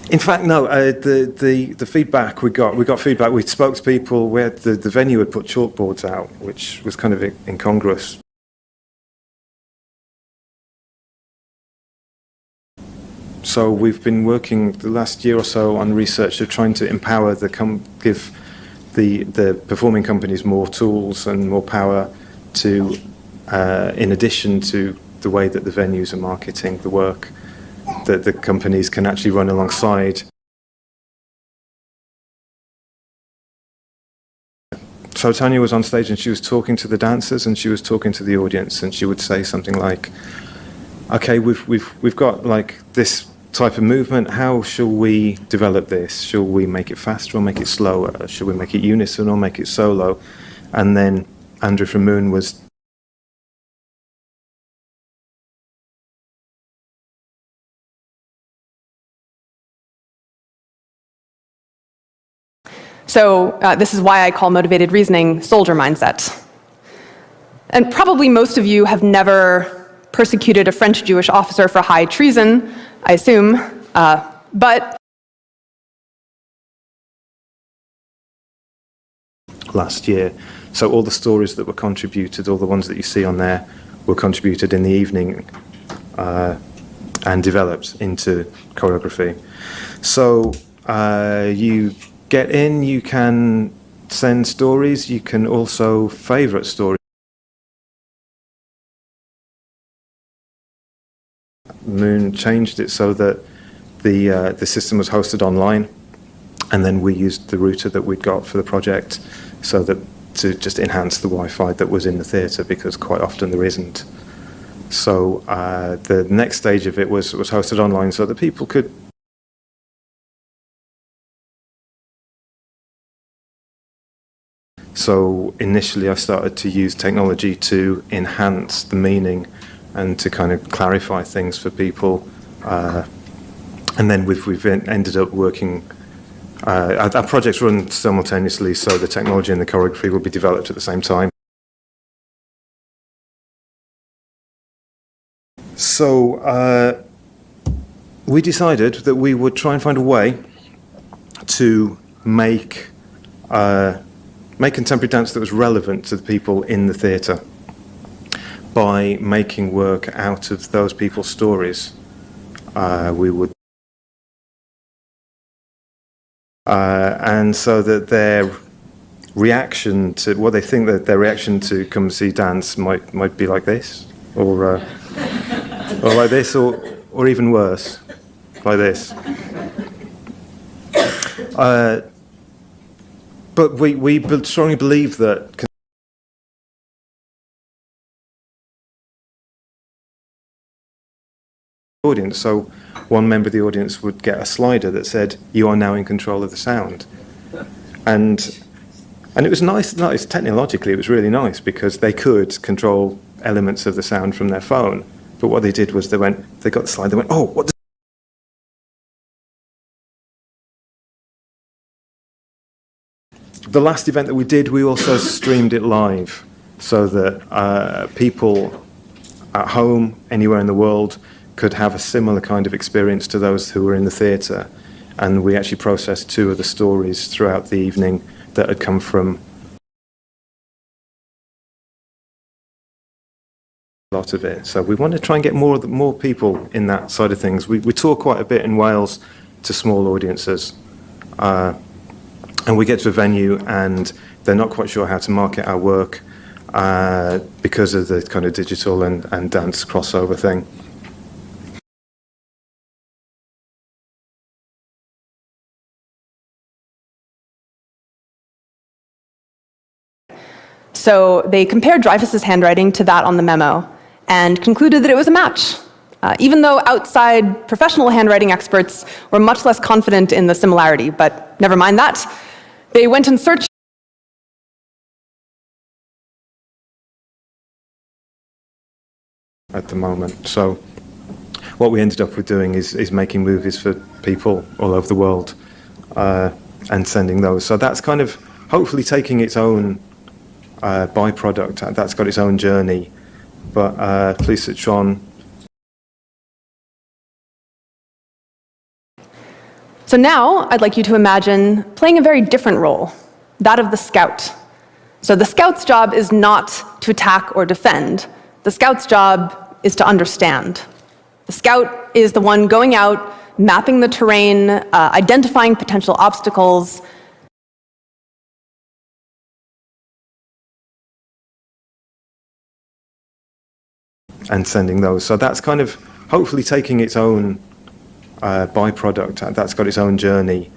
In fact, no. The feedback we got feedback. We spoke to people where the venue had put chalkboards out, which was kind of incongruous. So we've been working the last year or so on research of trying to empower give the performing companies more tools and more power to, in addition to the way that the venues are marketing the work, that the companies can actually run alongside. So Tanya was on stage and she was talking to the dancers and she was talking to the audience, and she would say something like, okay, we've got like this type of movement, how shall we develop this? Shall we make it faster or make it slower? Shall we make it unison or make it solo? And then Andrew from Moon was So this is why I call motivated reasoning soldier mindset. And probably most of you have never persecuted a French-Jewish officer for high treason, I assume, but last year. So all the stories that were contributed, all the ones that you see on there, were contributed in the evening and developed into choreography. So you get in, you can send stories, you can also favorite stories. Moon changed it so that the system was hosted online, and then we used the router that we'd got for the project so that to just enhance the Wi-Fi that was in the theatre, because quite often there isn't. So the next stage of it was hosted online so that people could So initially I started to use technology to enhance the meaning and to kind of clarify things for people. And then we've ended up working, our projects run simultaneously, so the technology and the choreography will be developed at the same time. So we decided that we would try and find a way to make contemporary dance that was relevant to the people in the theatre by making work out of those people's stories. We would, and so that their reaction to what they think that their reaction to come and see dance might be like this, or like this, or even worse, like this. But we strongly believe that audience. So one member of the audience would get a slider that said, "You are now in control of the sound," and it was nice. Technologically, it was really nice because they could control elements of the sound from their phone. But what they did was they got the slider. They went, "Oh, what?" The last event that we did, we also streamed it live so that people at home, anywhere in the world, could have a similar kind of experience to those who were in the theatre. And we actually processed 2 of the stories throughout the evening that had come from a lot of it. So we want to try and get more people in that side of things. We tour quite a bit in Wales to small audiences. And we get to a venue and they're not quite sure how to market our work because of the kind of digital and dance crossover thing. So they compared Dreyfus's handwriting to that on the memo and concluded that it was a match. Even though outside professional handwriting experts were much less confident in the similarity, but never mind that. They went and searched at the moment. So what we ended up with doing is making movies for people all over the world and sending those. So that's kind of hopefully taking its own byproduct. That's got its own journey. But please, Sean. So now I'd like you to imagine playing a very different role, that of the scout. So the scout's job is not to attack or defend. The scout's job is to understand. The scout is the one going out, mapping the terrain, identifying potential obstacles, and sending those. So that's kind of hopefully taking its own byproduct. That's got its own journey.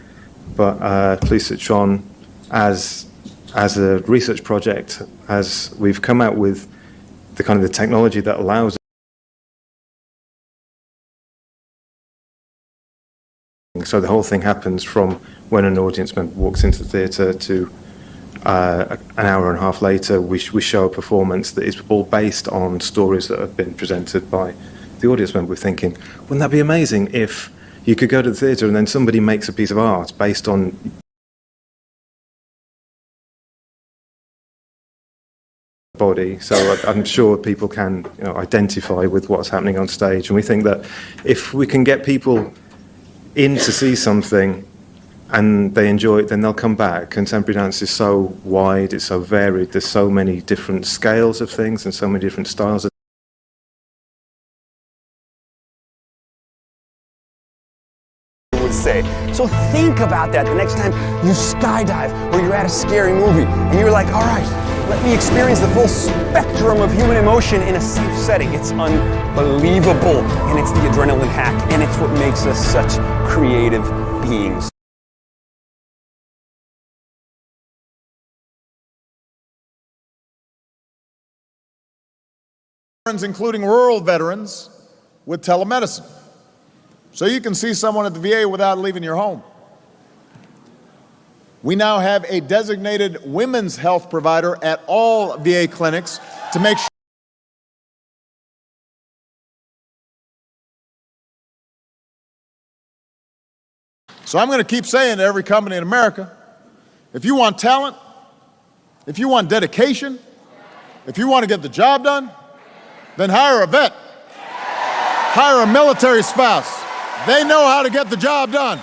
But please, Sean, as a research project, as we've come out with the kind of the technology that allows so the whole thing happens from when an audience member walks into the theatre to an hour and a half later, we show a performance that is all based on stories that have been presented by the audience member. We're thinking, wouldn't that be amazing if you could go to the theatre and then somebody makes a piece of art based on body. So I'm sure people can identify with what's happening on stage. And we think that if we can get people in to see something and they enjoy it, then they'll come back. Contemporary dance is so wide, it's so varied, there's so many different scales of things and so many different styles of would say. So think about that the next time you skydive or you're at a scary movie and you're like, all right, let me experience the full spectrum of human emotion in a safe setting. It's unbelievable, and it's the adrenaline hack, and it's what makes us such creative beings. Including rural veterans with telemedicine. So you can see someone at the VA without leaving your home. We now have a designated women's health provider at all VA clinics to make sure. So I'm going to keep saying to every company in America, if you want talent, if you want dedication, if you want to get the job done, then hire a vet, hire a military spouse, They know how to get the job done.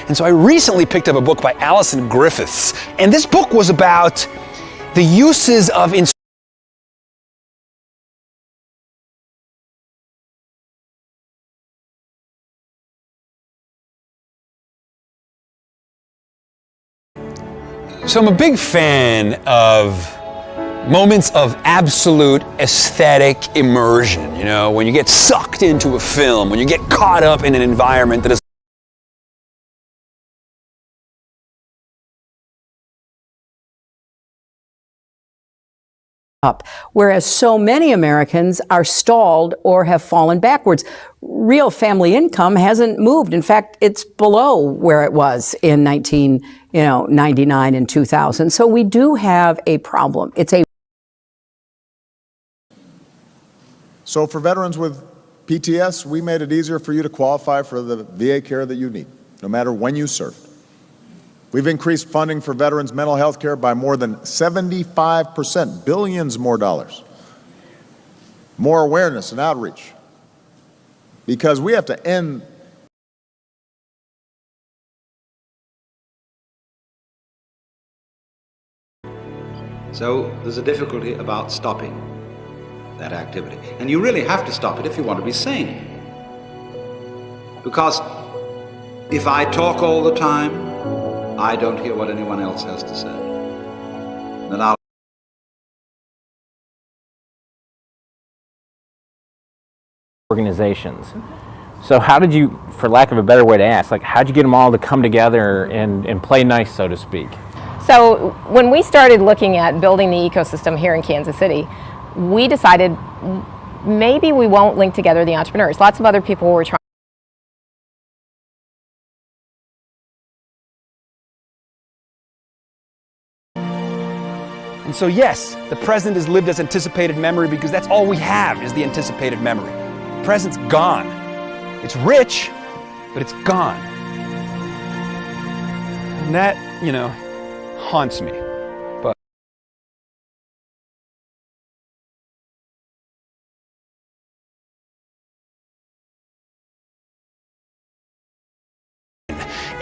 And so I recently picked up a book by Alison Griffiths, and this book was about the uses of So I'm a big fan of moments of absolute aesthetic immersion, you know, when you get sucked into a film, when you get caught up in an environment that is up, whereas so many Americans are stalled or have fallen backwards. Real family income hasn't moved. In fact, it's below where it was in 1999 and 2000. So we do have a problem. So for veterans with PTS, we made it easier for you to qualify for the VA care that you need, no matter when you served. We've increased funding for veterans' mental health care by more than 75%, billions more dollars. More awareness and outreach. Because we have to end. So there's a difficulty about stopping that activity. And you really have to stop it if you want to be sane. Because if I talk all the time, I don't hear what anyone else has to say. Then I'll organizations. So how did you, for lack of a better way to ask, like how did you get them all to come together and play nice, so to speak? So when we started looking at building the ecosystem here in Kansas City, we decided maybe we won't link together the entrepreneurs. Lots of other people were trying. And so yes, the present is lived as anticipated memory because that's all we have is the anticipated memory. The present's gone. It's rich, but it's gone. And that, you know, haunts me. But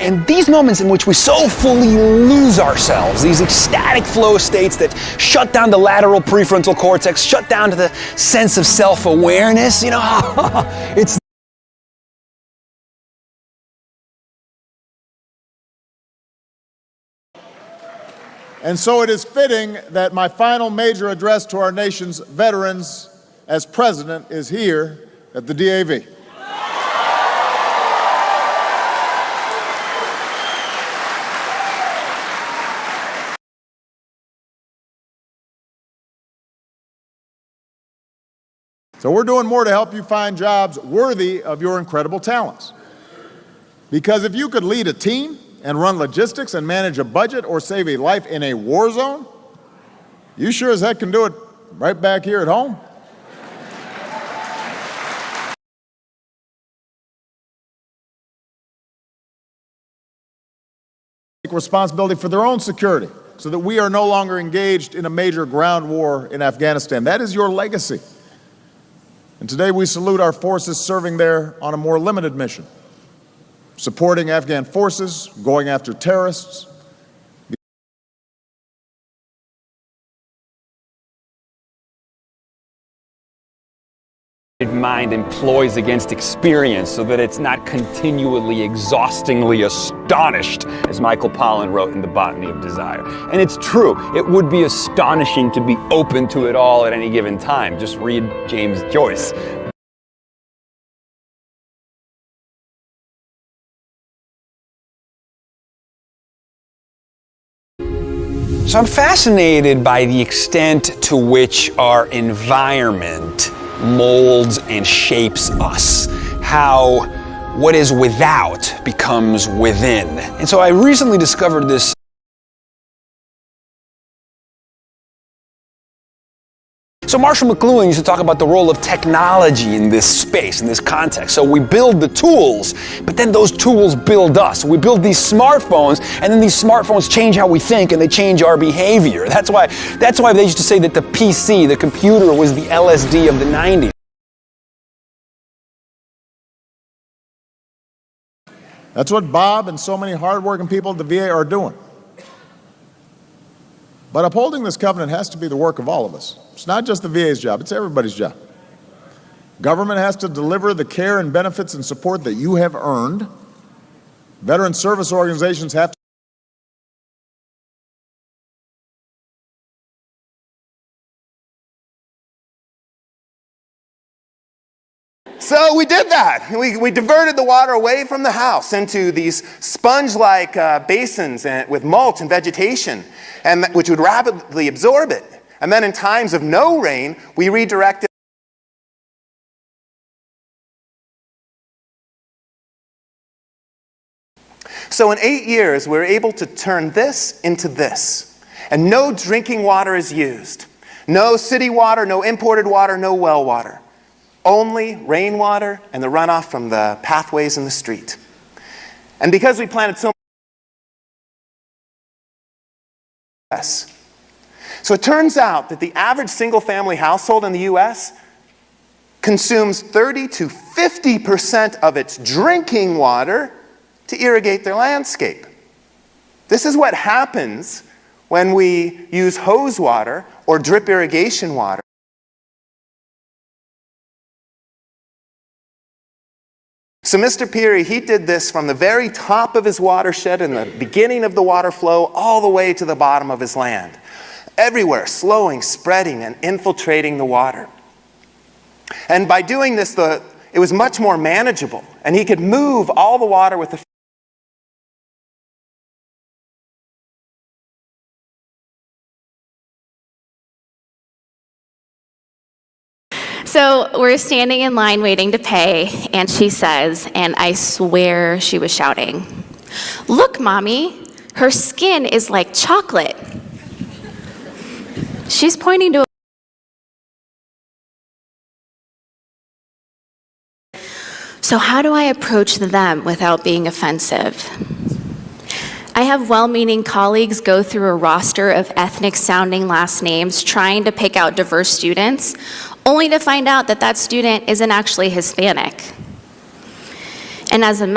and these moments in which we so fully lose ourselves, these ecstatic flow states that shut down the lateral prefrontal cortex, shut down to the sense of self-awareness, you know, it's And so it is fitting that my final major address to our nation's veterans as president is here at the DAV. So we're doing more to help you find jobs worthy of your incredible talents. Because if you could lead a team and run logistics and manage a budget or save a life in a war zone, you sure as heck can do it right back here at home. Take responsibility for their own security so that we are no longer engaged in a major ground war in Afghanistan. That is your legacy. And today we salute our forces serving there on a more limited mission, supporting Afghan forces, going after terrorists. mind employs against experience so that it's not continually, exhaustingly astonished, as Michael Pollan wrote in The Botany of Desire. And it's true, it would be astonishing to be open to it all at any given time. Just read James Joyce. So I'm fascinated by the extent to which our environment molds and shapes us, how what is without becomes within. And so I recently discovered this So Marshall McLuhan used to talk about the role of technology in this space, in this context. So we build the tools, but then those tools build us. We build these smartphones, and then these smartphones change how we think, and they change our behavior. That's why they used to say that the PC, the computer, was the LSD of the 90s. That's what Bob and so many hardworking people at the VA are doing. But upholding this covenant has to be the work of all of us. It's not just the VA's job, it's everybody's job. Government has to deliver the care and benefits and support that you have earned. Veteran service organizations have to So we did that. We diverted the water away from the house into these sponge-like basins with mulch and vegetation, which would rapidly absorb it. And then in times of no rain, we redirected. So in 8 years, we were able to turn this into this. And no drinking water is used. No city water, no imported water, no well water. Only rainwater and the runoff from the pathways in the street. And because we planted so much, so it turns out that the average single-family household in the US consumes 30 to 50% of its drinking water to irrigate their landscape. This is what happens when we use hose water or drip irrigation water. So Mr. Peary, he did this from the very top of his watershed in the beginning of the water flow all the way to the bottom of his land. Everywhere, slowing, spreading, and infiltrating the water. And by doing this, it was much more manageable, and he could move all the water with the So we're standing in line waiting to pay, and she says, and I swear she was shouting, "Look, Mommy, her skin is like chocolate." She's pointing to So how do I approach them without being offensive? I have well-meaning colleagues go through a roster of ethnic-sounding last names trying to pick out diverse students, only to find out that that student isn't actually Hispanic. And as a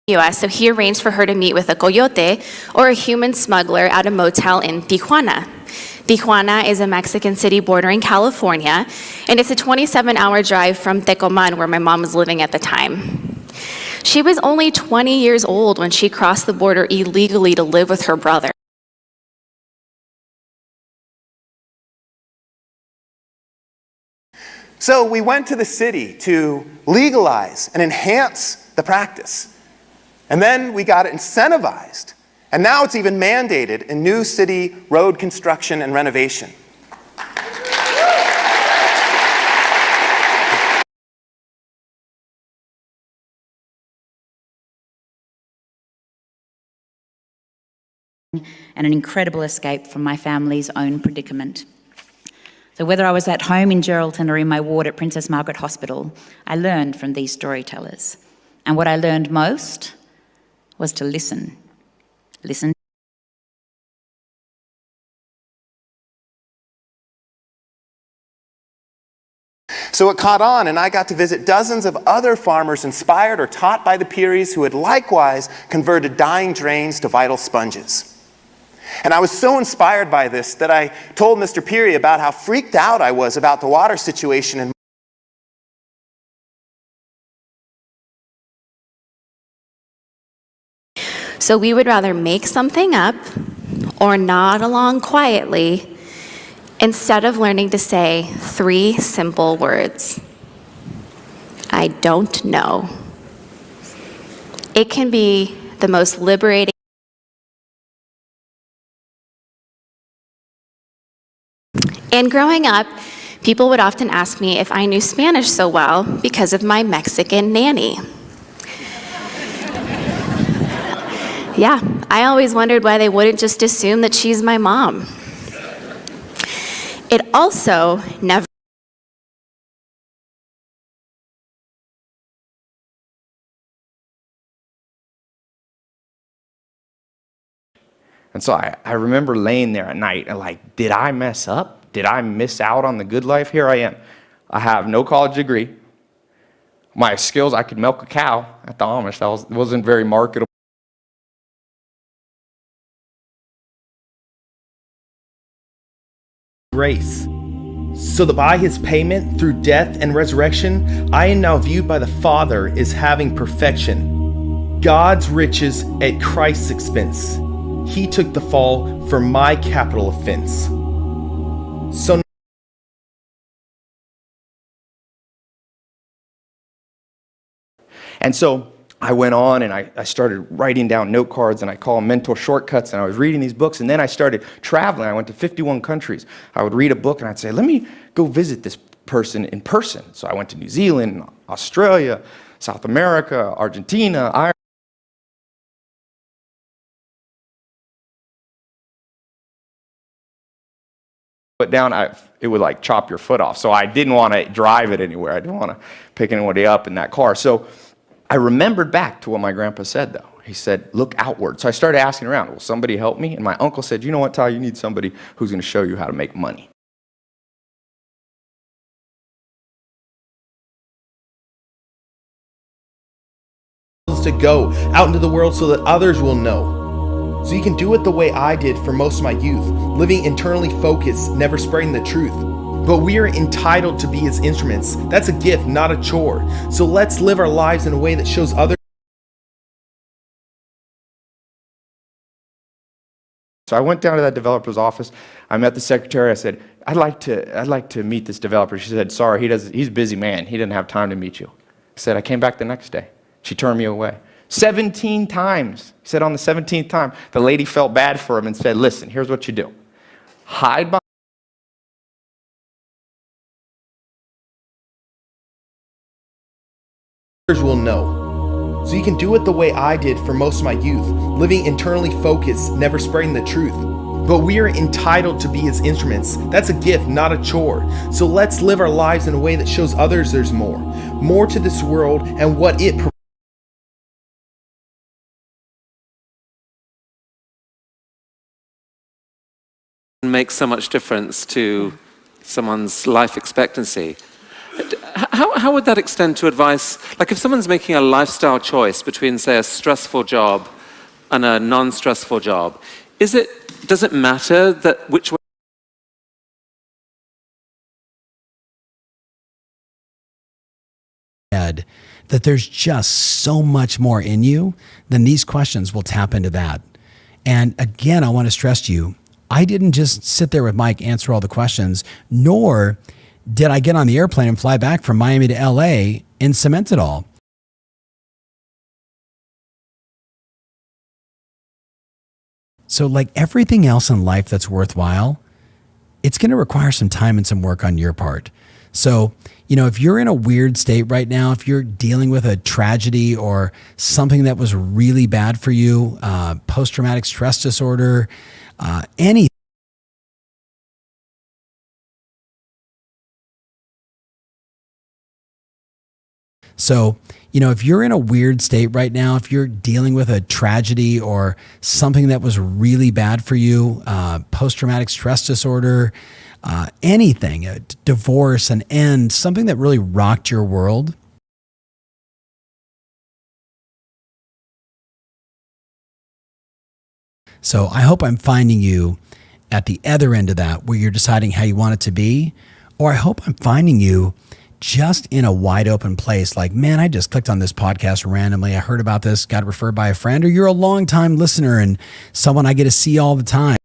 US, so he arranged for her to meet with a coyote, or a human smuggler, at a motel in Tijuana. Tijuana is a Mexican city bordering California, and it's a 27-hour drive from Tecomán, where my mom was living at the time. She was only 20 years old when she crossed the border illegally to live with her brother. So we went to the city to legalize and enhance the practice. And then we got it incentivized. And now it's even mandated in new city road construction and renovation. And an incredible escape from my family's own predicament. So whether I was at home in Geraldton or in my ward at Princess Margaret Hospital, I learned from these storytellers. And what I learned most was to listen. Listen. So it caught on, and I got to visit dozens of other farmers inspired or taught by the Pearys who had likewise converted dying drains to vital sponges. And I was so inspired by this that I told Mr. Peary about how freaked out I was about the water situation in So we would rather make something up or nod along quietly instead of learning to say 3 simple words. I don't know. It can be the most liberating. And growing up, people would often ask me if I knew Spanish so well because of my Mexican nanny. Yeah, I always wondered why they wouldn't just assume that she's my mom. It also never And so I remember laying there at night and like, did I mess up? Did I miss out on the good life? Here I am. I have no college degree. My skills, I could milk a cow at the Amish. That wasn't very marketable. Grace, so that by his payment through death and resurrection, I am now viewed by the Father as having perfection. God's riches at Christ's expense. He took the fall for my capital offense. So And so I went on and I started writing down note cards and I call them mental shortcuts, and I was reading these books, and then I started traveling. I went to 51 countries. I would read a book and I'd say, let me go visit this person in person. So I went to New Zealand, Australia, South America, Argentina, Ireland. Put down, it would like chop your foot off. So I didn't want to drive it anywhere. I didn't want to pick anybody up in that car. So I remembered back to what my grandpa said, though. He said, look outward. So I started asking around, will somebody help me? And my uncle said, you know what, Ty, you need somebody who's going to show you how to make money. to go out into the world so that others will know. So you can do it the way I did for most of my youth, living internally focused, never spreading the truth. But we are entitled to be his instruments. That's a gift, not a chore. So let's live our lives in a way that shows others. So I went down to that developer's office. I met the secretary. I said, I'd like to meet this developer. She said, sorry, he's a busy man. He didn't have time to meet you. I said, I came back the next day. She turned me away. 17 times. He said on the 17th time, the lady felt bad for him and said, listen, here's what you do. Hide behind will know. So you can do it the way I did for most of my youth, living internally focused, never spreading the truth. But we are entitled to be his instruments. That's a gift, not a chore. So let's live our lives in a way that shows others there's more. More to this world and what it provides. Makes so much difference to someone's life expectancy. How would that extend to advice? Like if someone's making a lifestyle choice between, say, a stressful job and a non-stressful job, does it matter that which way? That there's just so much more in you, then these questions will tap into that. And again, I want to stress to you, I didn't just sit there with Mike, answer all the questions, nor did I get on the airplane and fly back from Miami to LA and cement it all. So like everything else in life that's worthwhile, it's going to require some time and some work on your part. So, if you're in a weird state right now, if you're dealing with a tragedy or something that was really bad for you, post-traumatic stress disorder, any. So, if you're in a weird state right now, if you're dealing with a tragedy or something that was really bad for you, post-traumatic stress disorder, anything, a divorce, an end, something that really rocked your world. So I hope I'm finding you at the other end of that where you're deciding how you want it to be, or I hope I'm finding you just in a wide open place like, man, I just clicked on this podcast randomly. I heard about this, got referred by a friend, or you're a longtime listener and someone I get to see all the time.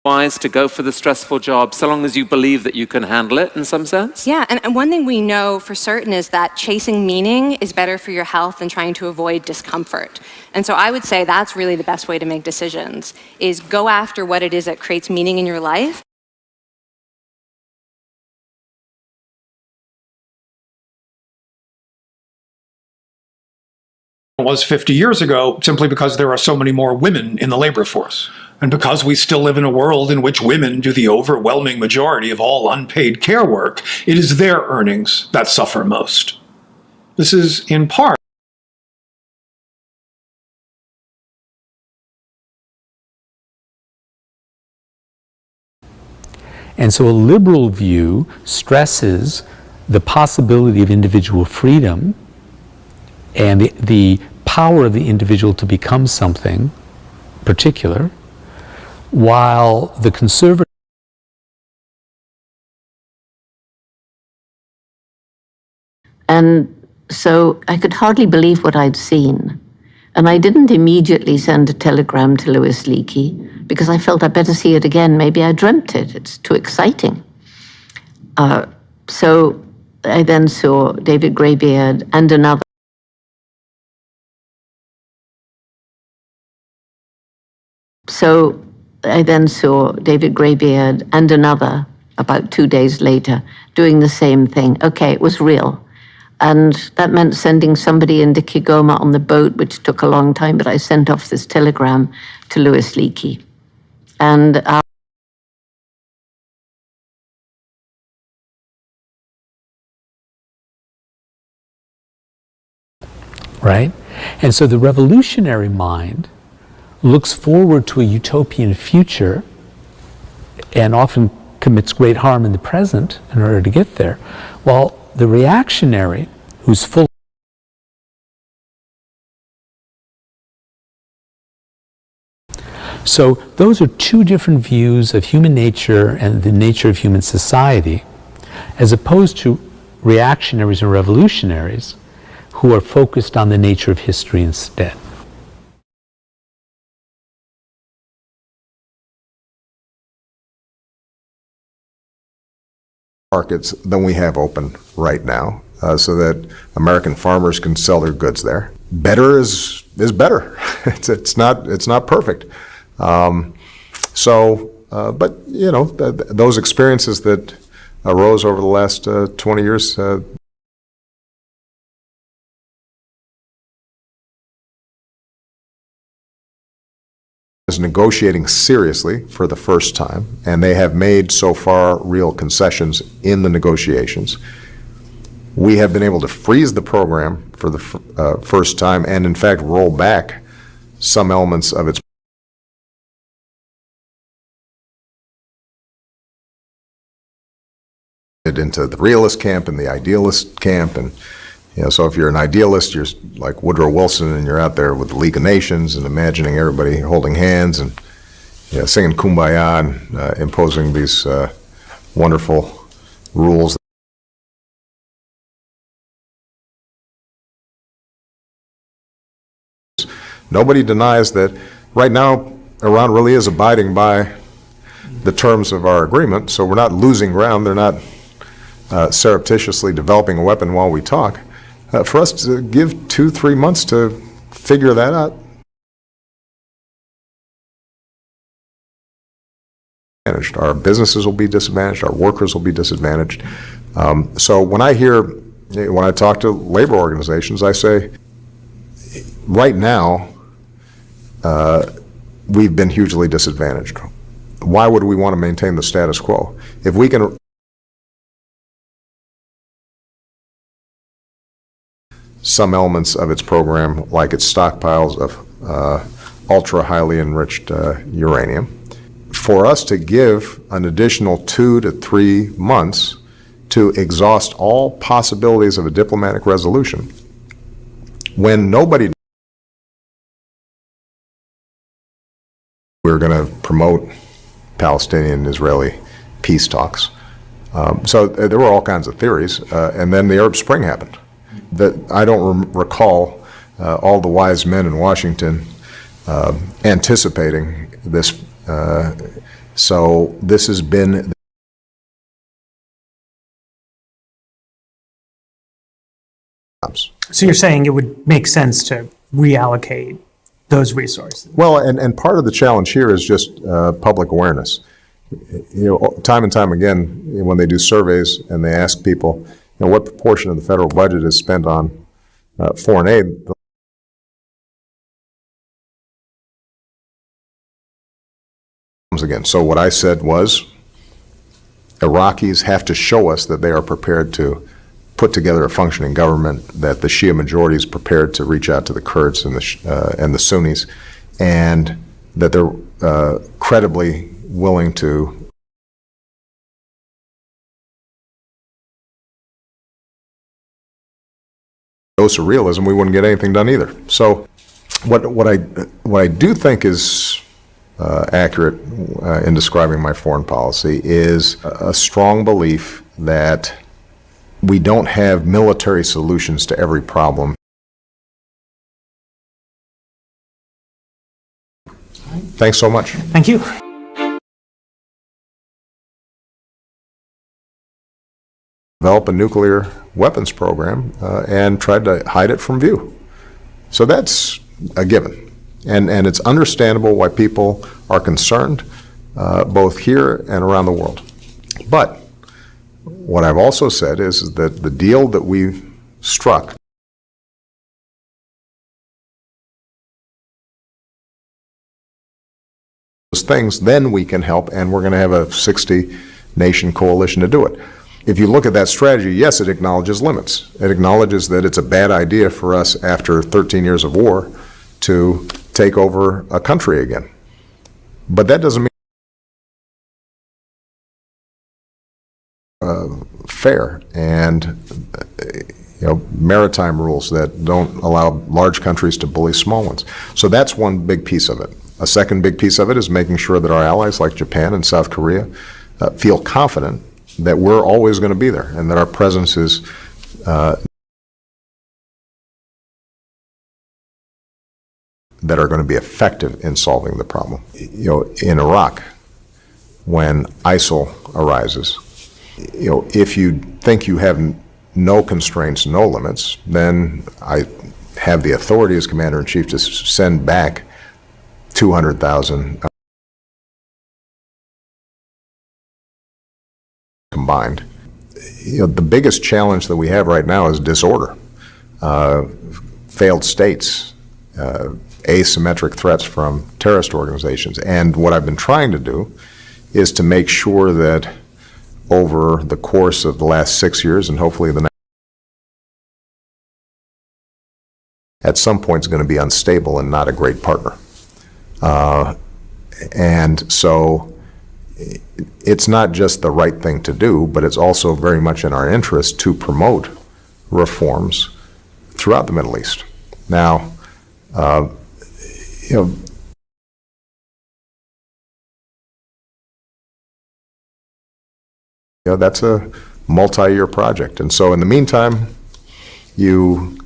Wise to go for the stressful job so long as you believe that you can handle it in some sense? Yeah, and one thing we know for certain is that chasing meaning is better for your health than trying to avoid discomfort. And so I would say that's really the best way to make decisions, is go after what it is that creates meaning in your life. was 50 years ago, simply because there are so many more women in the labor force. And because we still live in a world in which women do the overwhelming majority of all unpaid care work, it is their earnings that suffer most. This is in part And so a liberal view stresses the possibility of individual freedom and the power of the individual to become something particular, while the conservative And so I could hardly believe what I'd seen. And I didn't immediately send a telegram to Louis Leakey because I felt I'd better see it again. Maybe I dreamt it. It's too exciting. So I then saw David Greybeard and another. So I then saw David Greybeard and another about 2 days later doing the same thing. Okay, it was real. And that meant sending somebody into Kigoma on the boat, which took a long time, but I sent off this telegram to Louis Leakey. And right? And so the revolutionary mind looks forward to a utopian future and often commits great harm in the present in order to get there, while the reactionary, who's full So those are two different views of human nature and the nature of human society, as opposed to reactionaries and revolutionaries who are focused on the nature of history instead. Markets than we have open right now, so that American farmers can sell their goods there. Better is better. It's not perfect. But you know, those experiences that arose over the last 20 years. Is negotiating seriously for the first time, and they have made so far real concessions in the negotiations. We have been able to freeze the program for the first time, and in fact roll back some elements of its into the realist camp and the idealist camp. And you know, so if you're an idealist, you're like Woodrow Wilson, and you're out there with the League of Nations and imagining everybody holding hands and singing Kumbaya and imposing these wonderful rules. Nobody denies that right now Iran really is abiding by the terms of our agreement, so we're not losing ground. They're not surreptitiously developing a weapon while we talk. For us to give 2-3 months to figure that out. Our businesses will be disadvantaged, our workers will be disadvantaged. So when I talk to labor organizations, I say, right now, we've been hugely disadvantaged. Why would we want to maintain the status quo? If we can some elements of its program, like its stockpiles of ultra highly enriched uranium, for us to give an additional 2 to 3 months to exhaust all possibilities of a diplomatic resolution, when nobody we're going to promote Palestinian-Israeli peace talks. So there were all kinds of theories, and then the Arab Spring happened. I don't recall all the wise men in Washington anticipating this. So this has been So you're saying it would make sense to reallocate those resources? Well, and part of the challenge here is just public awareness. You know, time and time again, when they do surveys and they ask people, what proportion of the federal budget is spent on foreign aid, Again, so what I said was, Iraqis have to show us that they are prepared to put together a functioning government, that the Shia majority is prepared to reach out to the Kurds and the Sunnis, and that they're credibly willing to dose of realism, we wouldn't get anything done either. So what I do think is accurate in describing my foreign policy is a strong belief that we don't have military solutions to every problem. Thanks so much. Thank you. Develop a nuclear weapons program and tried to hide it from view. So that's a given. And it's understandable why people are concerned, both here and around the world. But what I've also said is that the deal that we've struck those things, then we can help, and we're going to have a 60-nation coalition to do it. If you look at that strategy, yes, it acknowledges limits. It acknowledges that it's a bad idea for us, after 13 years of war, to take over a country again. But that doesn't mean fair, and maritime rules that don't allow large countries to bully small ones. So that's one big piece of it. A second big piece of it is making sure that our allies like Japan and South Korea feel confident that we're always going to be there, and that our presence is that are going to be effective in solving the problem. In Iraq, when ISIL arises, if you think you have no constraints, no limits, then I have the authority as Commander-in-Chief to send back 200,000 combined. The biggest challenge that we have right now is disorder, failed states, asymmetric threats from terrorist organizations. And what I've been trying to do is to make sure that over the course of the last 6 years, and hopefully the next, at some point is going to be unstable and not a great partner. And so it's not just the right thing to do, but it's also very much in our interest to promote reforms throughout the Middle East. Now, that's a multi-year project, and so in the meantime, you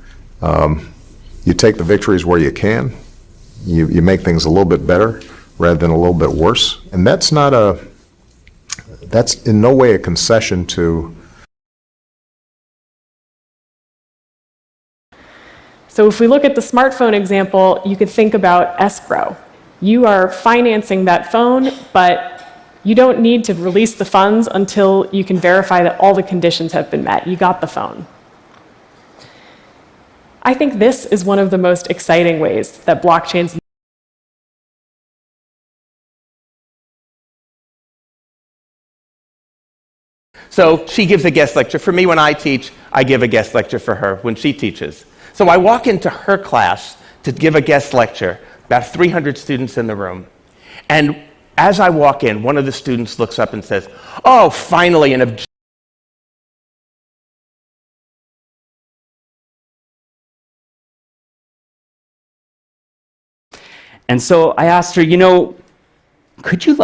take the victories where you can. You make things a little bit better rather than a little bit worse, and that's in no way a concession to. So if we look at the smartphone example, you could think about escrow. You are financing that phone, but you don't need to release the funds until you can verify that all the conditions have been met. You got the phone. I think this is one of the most exciting ways that blockchains. So she gives a guest lecture. For me, when I teach, I give a guest lecture for her when she teaches. So I walk into her class to give a guest lecture, about 300 students in the room. And as I walk in, one of the students looks up and says, "Oh, finally, an objective." And so I asked her, could you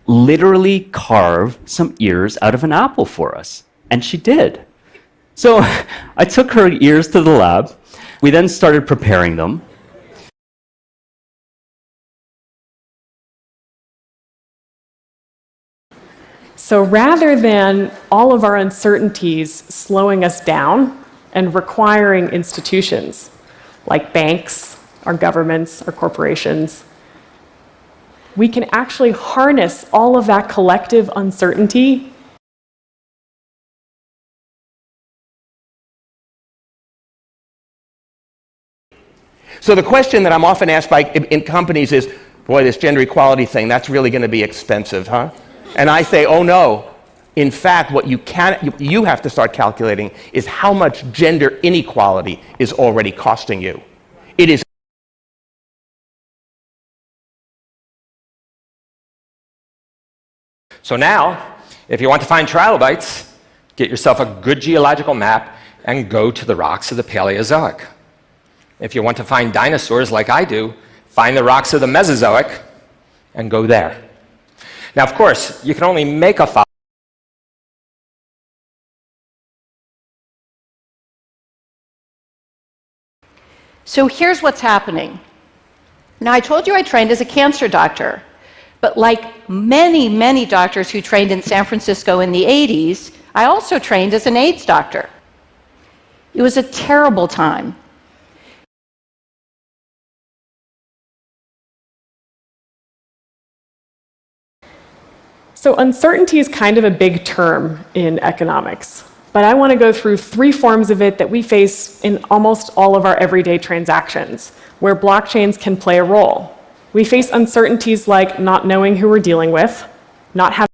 literally carve some ears out of an apple for us? And she did. So I took her ears to the lab. We then started preparing them. So rather than all of our uncertainties slowing us down and requiring institutions like banks, our governments, our corporations, we can actually harness all of that collective uncertainty . So the question that I'm often asked in companies is, boy, this gender equality thing, that's really going to be expensive, huh? And I say, oh no. In fact, what you have to start calculating is how much gender inequality is already costing you. It is. So now, if you want to find trilobites, get yourself a good geological map and go to the rocks of the Paleozoic. If you want to find dinosaurs like I do, find the rocks of the Mesozoic and go there. Now, of course, you can only make a file. So here's what's happening. Now, I told you I trained as a cancer doctor, but like many, many doctors who trained in San Francisco in the 80s, I also trained as an AIDS doctor. It was a terrible time. So uncertainty is kind of a big term in economics, but I want to go through 3 forms of it that we face in almost all of our everyday transactions, where blockchains can play a role. We face uncertainties like not knowing who we're dealing with, not having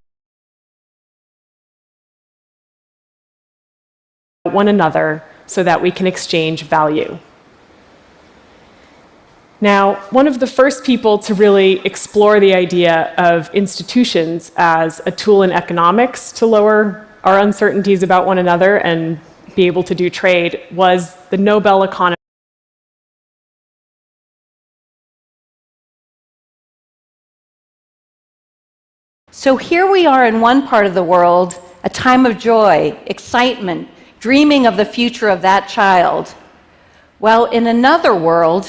one another so that we can exchange value. Now, one of the first people to really explore the idea of institutions as a tool in economics to lower our uncertainties about one another and be able to do trade was the Nobel economist. So here we are in one part of the world, a time of joy, excitement, dreaming of the future of that child. While in another world,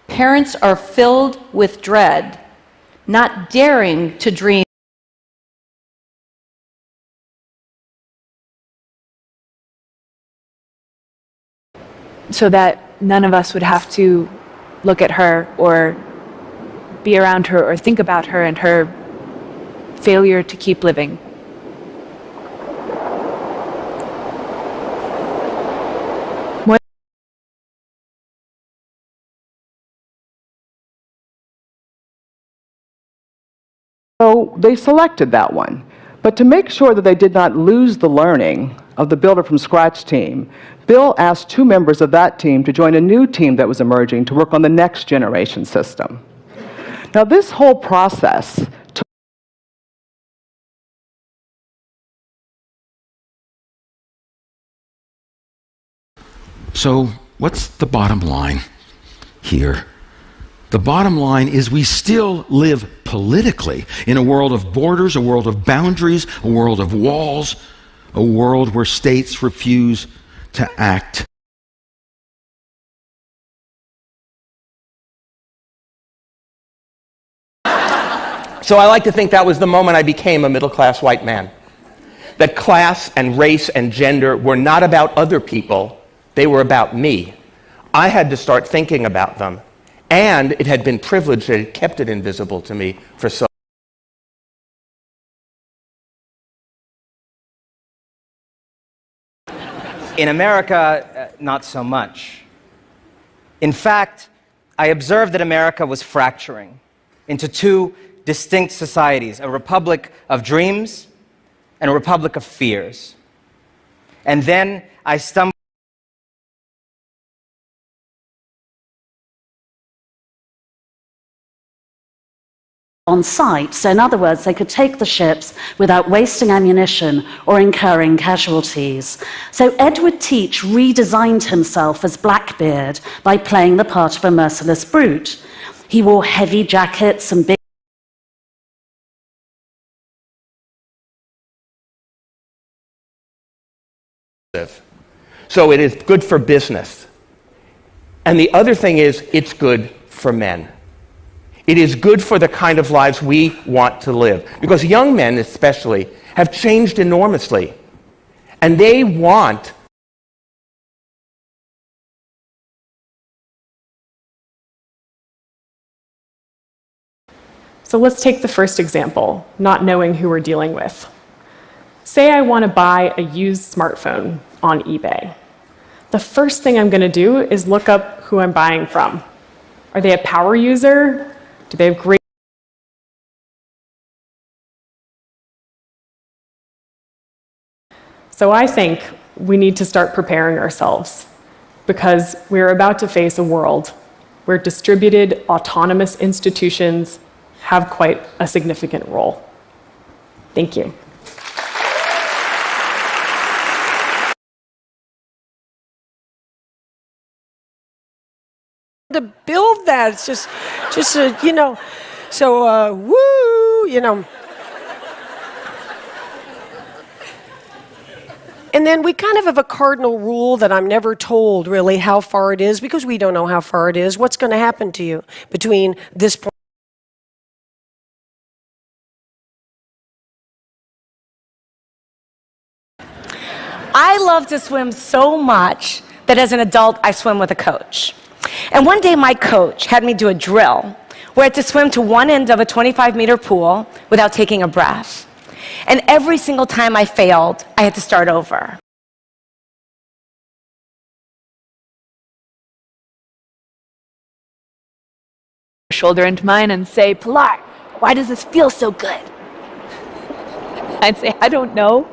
parents are filled with dread, not daring to dream. So that none of us would have to look at her or be around her or think about her and her failure to keep living. So they selected that one. But to make sure that they did not lose the learning of the Builder from Scratch team, Bill asked 2 members of that team to join a new team that was emerging to work on the next generation system. Now, this whole process took So, what's the bottom line here? The bottom line is we still live politically in a world of borders, a world of boundaries, a world of walls, a world where states refuse to act. So I like to think that was the moment I became a middle-class white man. That class and race and gender were not about other people, they were about me. I had to start thinking about them. And it had been privileged that it kept it invisible to me for so long. In America, not so much. In fact, I observed that America was fracturing into 2 distinct societies, a republic of dreams and a republic of fears. And then I stumbled on site, so in other words, they could take the ships without wasting ammunition or incurring casualties. So Edward Teach redesigned himself as Blackbeard by playing the part of a merciless brute. He wore heavy jackets and big So it is good for business. And the other thing is, it's good for men. It is good for the kind of lives we want to live. Because young men, especially, have changed enormously. And they want So let's take the first example, not knowing who we're dealing with. Say I want to buy a used smartphone on eBay. The first thing I'm going to do is look up who I'm buying from. Are they a power user? Do they have great So I think we need to start preparing ourselves, because we're about to face a world where distributed autonomous institutions have quite a significant role. Thank you. To build that, it's just you know, so woo, you know. And then we kind of have a cardinal rule that I'm never told really how far it is, because we don't know how far it is. What's going to happen to you between this point? I love to swim so much that as an adult, I swim with a coach. And one day my coach had me do a drill where I had to swim to one end of a 25-meter pool without taking a breath. And every single time I failed, I had to start over. Shoulder into mine and say, Pilar, why does this feel so good? I'd say, I don't know.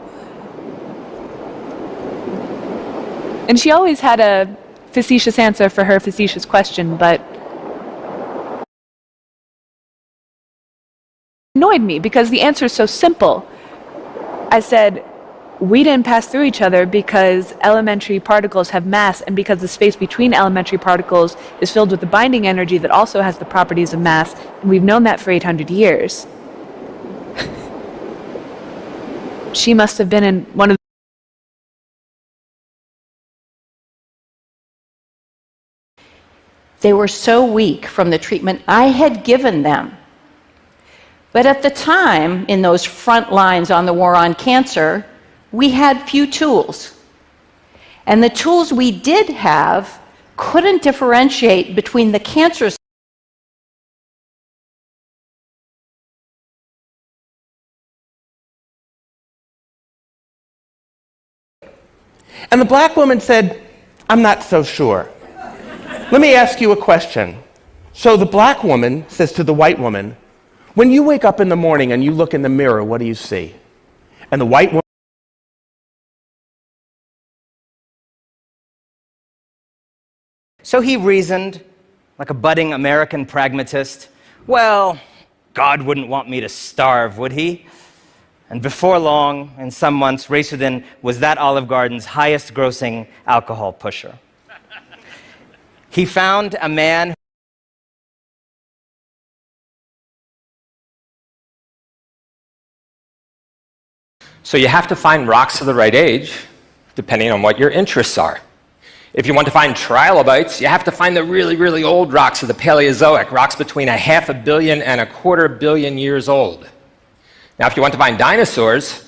And she always had a facetious answer for her facetious question, but annoyed me because the answer is so simple. I said, we didn't pass through each other because elementary particles have mass, and because the space between elementary particles is filled with the binding energy that also has the properties of mass, and we've known that for 800 years. She must have been in one of They were so weak from the treatment I had given them. But at the time, in those front lines on the war on cancer, we had few tools. And the tools we did have couldn't differentiate between the cancer. And the black woman said, I'm not so sure. Let me ask you a question. So the black woman says to the white woman, when you wake up in the morning and you look in the mirror, what do you see? And the white woman, So he reasoned, like a budding American pragmatist, well, God wouldn't want me to starve, would he? And before long, in some months, Racerdin was that Olive Garden's highest grossing alcohol pusher. He found a man. So you have to find rocks of the right age, depending on what your interests are. If you want to find trilobites, you have to find the really, really old rocks of the Paleozoic, rocks between 500 million and 250 million years old. Now, if you want to find dinosaurs,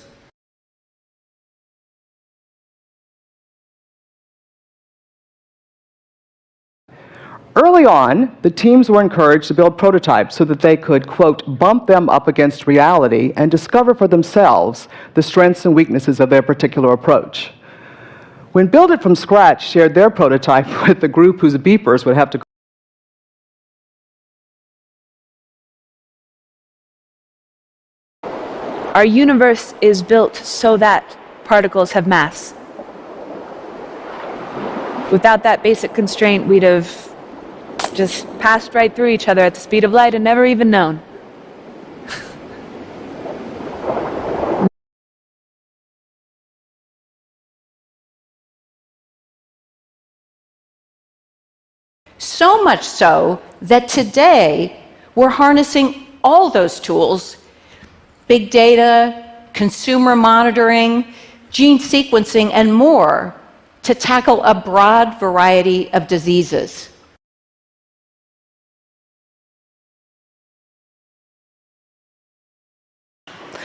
Early on, the teams were encouraged to build prototypes so that they could, quote, bump them up against reality and discover for themselves the strengths and weaknesses of their particular approach. When Build It From Scratch shared their prototype with the group whose beepers would have to Our universe is built so that particles have mass. Without that basic constraint, we'd have just passed right through each other at the speed of light and never even known. So much so that today we're harnessing all those tools, big data, consumer monitoring, gene sequencing, and more, to tackle a broad variety of diseases.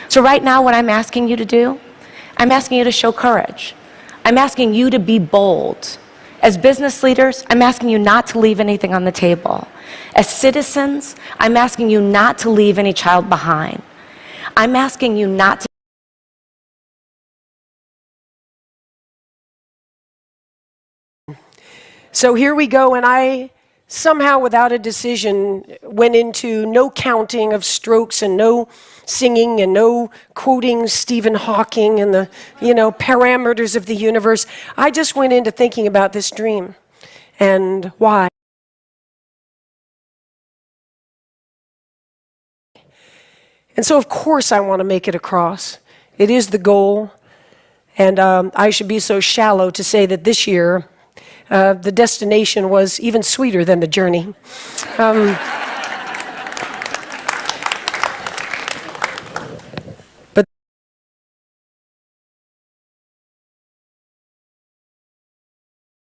So right now, what I'm asking you to do, I'm asking you to show courage. I'm asking you to be bold. As business leaders, I'm asking you not to leave anything on the table. As citizens, I'm asking you not to leave any child behind. I'm asking you not to So here we go, and I somehow without a decision went into no counting of strokes and no singing and no quoting Stephen Hawking and the, parameters of the universe. I just went into thinking about this dream and why. And so, of course, I want to make it across. It is the goal. And I should be so shallow to say that this year, the destination was even sweeter than the journey. But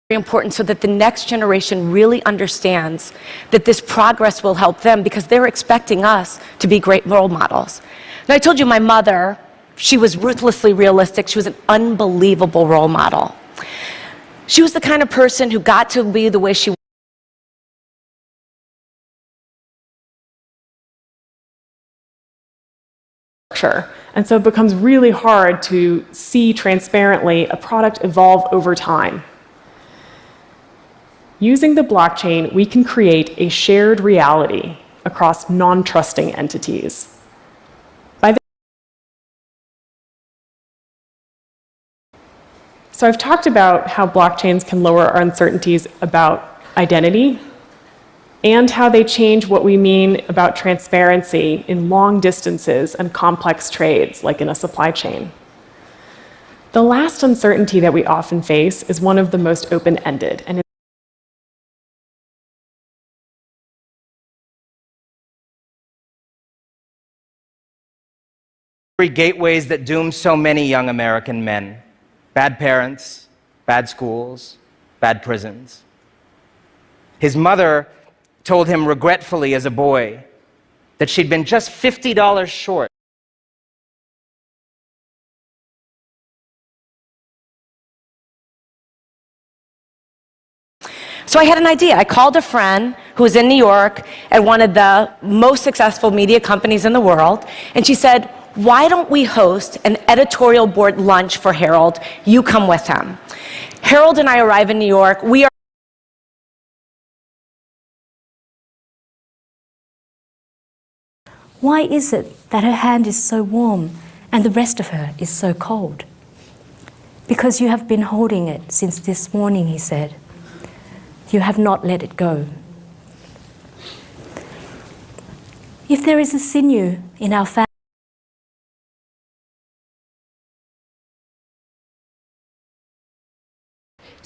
very important so that the next generation really understands that this progress will help them because they're expecting us to be great role models. Now, I told you my mother, she was ruthlessly realistic. She was an unbelievable role model. She was the kind of person who got to be the way she was. And so it becomes really hard to see transparently a product evolve over time. Using the blockchain, we can create a shared reality across non-trusting entities. So I've talked about how blockchains can lower our uncertainties about identity and how they change what we mean about transparency in long distances and complex trades, like in a supply chain. The last uncertainty that we often face is one of the most open-ended. And gateways that doom so many young American men. Bad parents, bad schools, bad prisons. His mother told him regretfully as a boy that she'd been just $50 short. So I had an idea. I called a friend who was in New York at one of the most successful media companies in the world, and she said, why don't we host an editorial board lunch for Harold? You come with him. Harold and I arrive in New York. We are Why is it that her hand is so warm and the rest of her is so cold? Because you have been holding it since this morning, he said. You have not let it go. If there is a sinew in our family,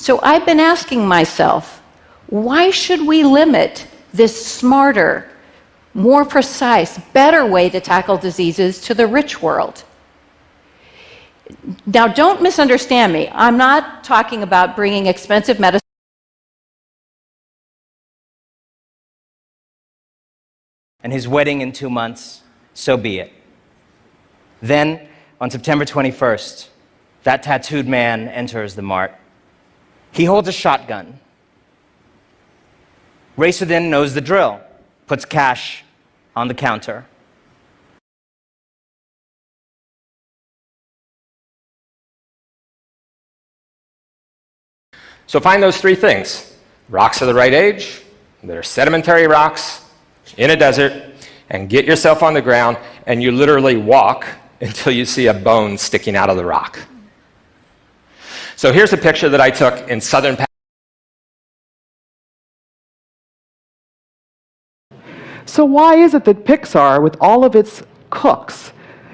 So I've been asking myself, why should we limit this smarter, more precise, better way to tackle diseases to the rich world? Now, don't misunderstand me. I'm not talking about bringing expensive medicine and his wedding in 2 months, so be it. Then, on September 21st, that tattooed man enters the mart. He holds a shotgun. Raisuddin knows the drill, puts cash on the counter. So find those three things. Rocks of the right age, that are sedimentary rocks, in a desert, and get yourself on the ground, and you literally walk until you see a bone sticking out of the rock. So here's a picture that I took in southern So why is it that Pixar, with all of its cooks,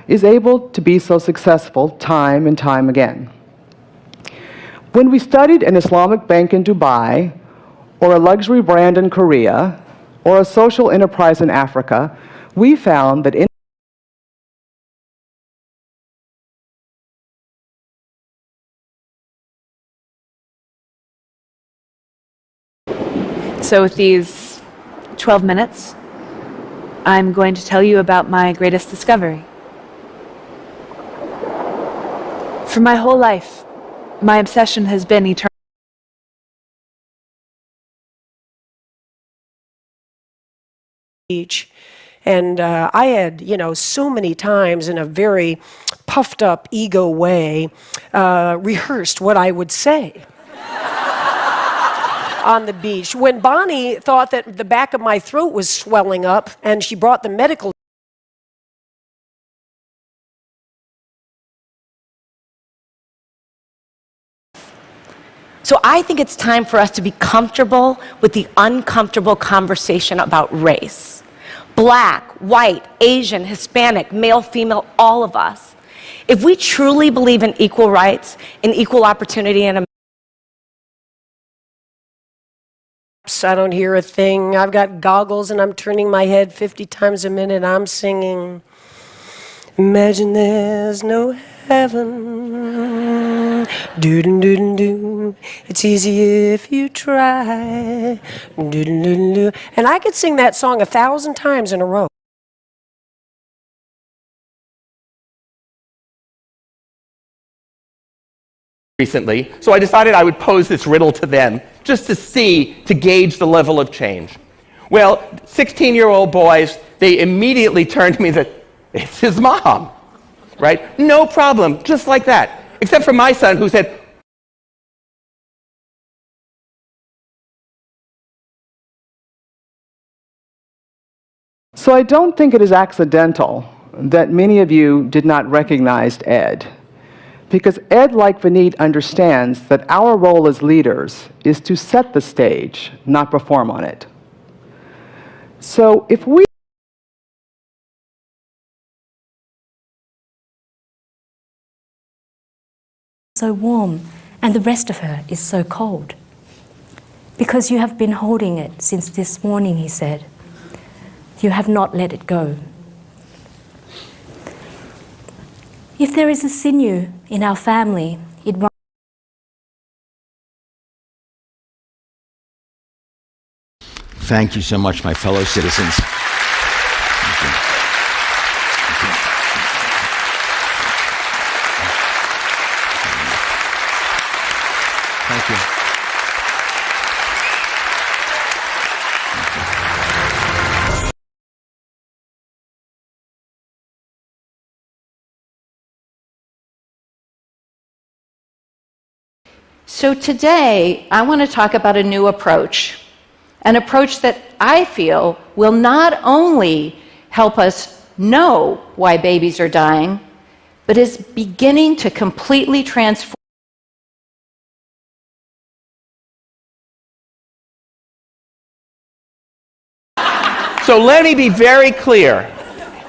is able to be so successful time and time again? When we studied an Islamic bank in Dubai, or a luxury brand in Korea, or a social enterprise in Africa, we found that So with these 12 minutes, I'm going to tell you about my greatest discovery. For my whole life, my obsession has been eternal. And I had, so many times in a very puffed up ego way, rehearsed what I would say. on the beach. When Bonnie thought that the back of my throat was swelling up and she brought the medical. So I think it's time for us to be comfortable with the uncomfortable conversation about race. Black, white, Asian, Hispanic, male, female, all of us. If we truly believe in equal rights and equal opportunity in America, I don't hear a thing. I've got goggles and I'm turning my head 50 times a minute. I'm singing, imagine there's no heaven. Do-do-do-do-do. It's easy if you try. Do-do-do-do-do. And I could sing that song 1,000 times in a row. Recently, so I decided I would pose this riddle to them just to gauge the level of change. Well, 16-year-old boys, they immediately turned to me and said, it's his mom, right? No problem, just like that. Except for my son who said, So I don't think it is accidental that many of you did not recognize Ed. Because Ed, like Vineet, understands that our role as leaders is to set the stage, not perform on it. So if we so warm, and the rest of her is so cold. Because you have been holding it since this morning, he said. You have not let it go. If there is a sinew in our family, it runs. Thank you so much, my fellow citizens. Thank you. So today, I want to talk about a new approach, an approach that I feel will not only help us know why babies are dying, but is beginning to completely transform. so let me be very clear.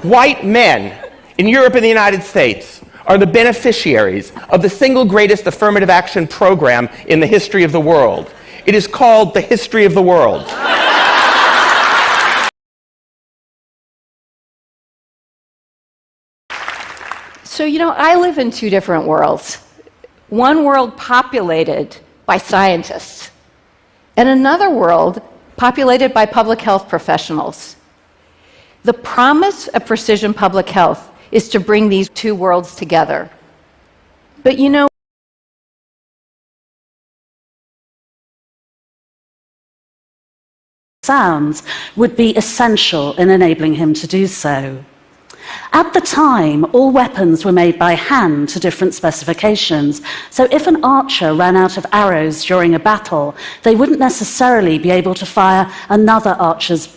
White men in Europe and the United States are the beneficiaries of the single greatest affirmative action program in the history of the world. It is called the history of the world. So, I live in two different worlds. One world populated by scientists, and another world populated by public health professionals. The promise of precision public health is to bring these two worlds together. But sounds would be essential in enabling him to do so. At the time, all weapons were made by hand to different specifications, so if an archer ran out of arrows during a battle, they wouldn't necessarily be able to fire another archer's.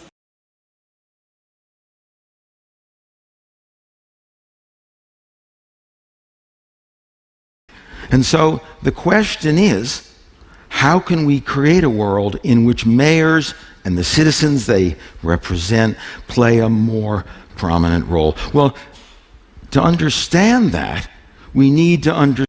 And so the question is, how can we create a world in which mayors and the citizens they represent play a more prominent role? Well, to understand that, we need to understand.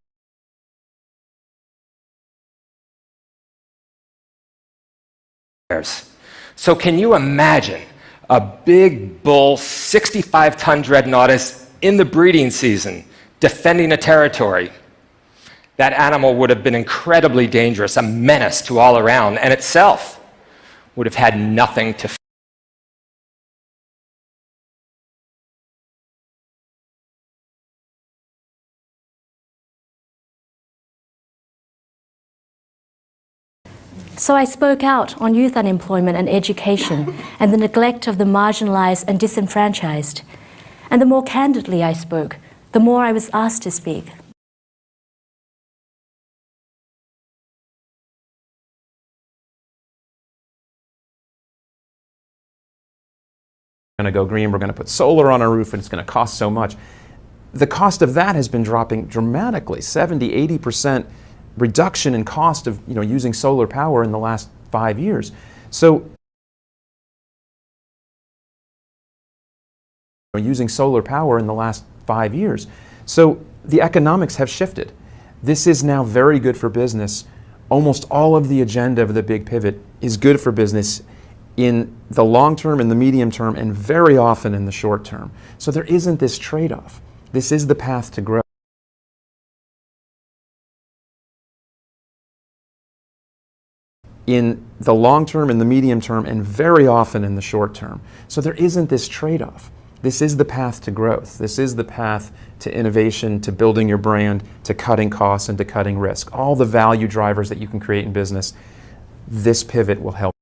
So can you imagine a big bull, 65-ton dreadnoughtus in the breeding season, defending a territory? That animal would have been incredibly dangerous, a menace to all around, and itself would have had nothing to fear. So I spoke out on youth unemployment and education and the neglect of the marginalized and disenfranchised. And the more candidly I spoke, the more I was asked to speak. going to go green, we're going to put solar on our roof, and it's going to cost so much. The cost of that has been dropping dramatically, 70, 80% reduction in cost of using solar power in the last 5 years. So using solar power in the last 5 years. So the economics have shifted. This is now very good for business. Almost all of the agenda of the big pivot is good for business in the long term, in the medium term, and very often in the short term. So there isn't this trade-off. This is the path to growth. In the long term, in the medium term, and very often in the short term. So there isn't this trade-off. This is the path to growth. This is the path to innovation, to building your brand, to cutting costs, and to cutting risk. All the value drivers that you can create in business, this pivot will help.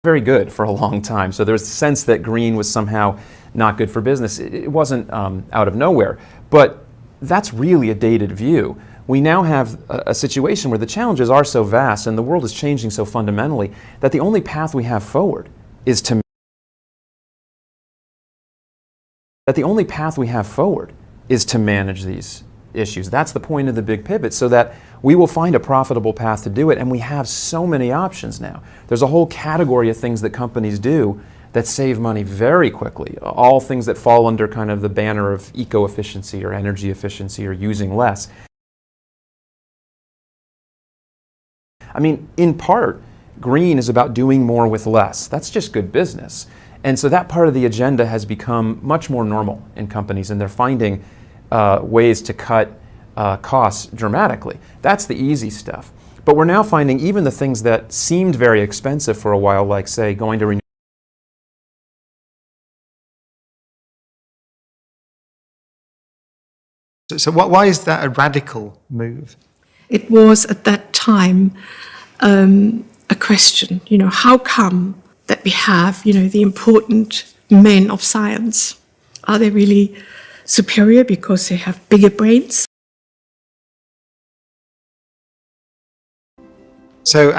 Very good for a long time. So there's a sense that green was somehow not good for business. It wasn't out of nowhere. But that's really a dated view. We now have a situation where the challenges are so vast and the world is changing so fundamentally that the only path we have forward is to manage these issues. That's the point of the big pivot, so that we will find a profitable path to do it, and we have so many options now. There's a whole category of things that companies do that save money very quickly, all things that fall under kind of the banner of eco-efficiency or energy efficiency or using less. I mean, in part, green is about doing more with less. That's just good business. And so that part of the agenda has become much more normal in companies, and they're finding ways to cut costs dramatically. That's the easy stuff. But we're now finding even the things that seemed very expensive for a while, like, say, going to renew. So why is that a radical move? It was at that time a question, how come that we have, the important men of science? Are they really superior because they have bigger brains? So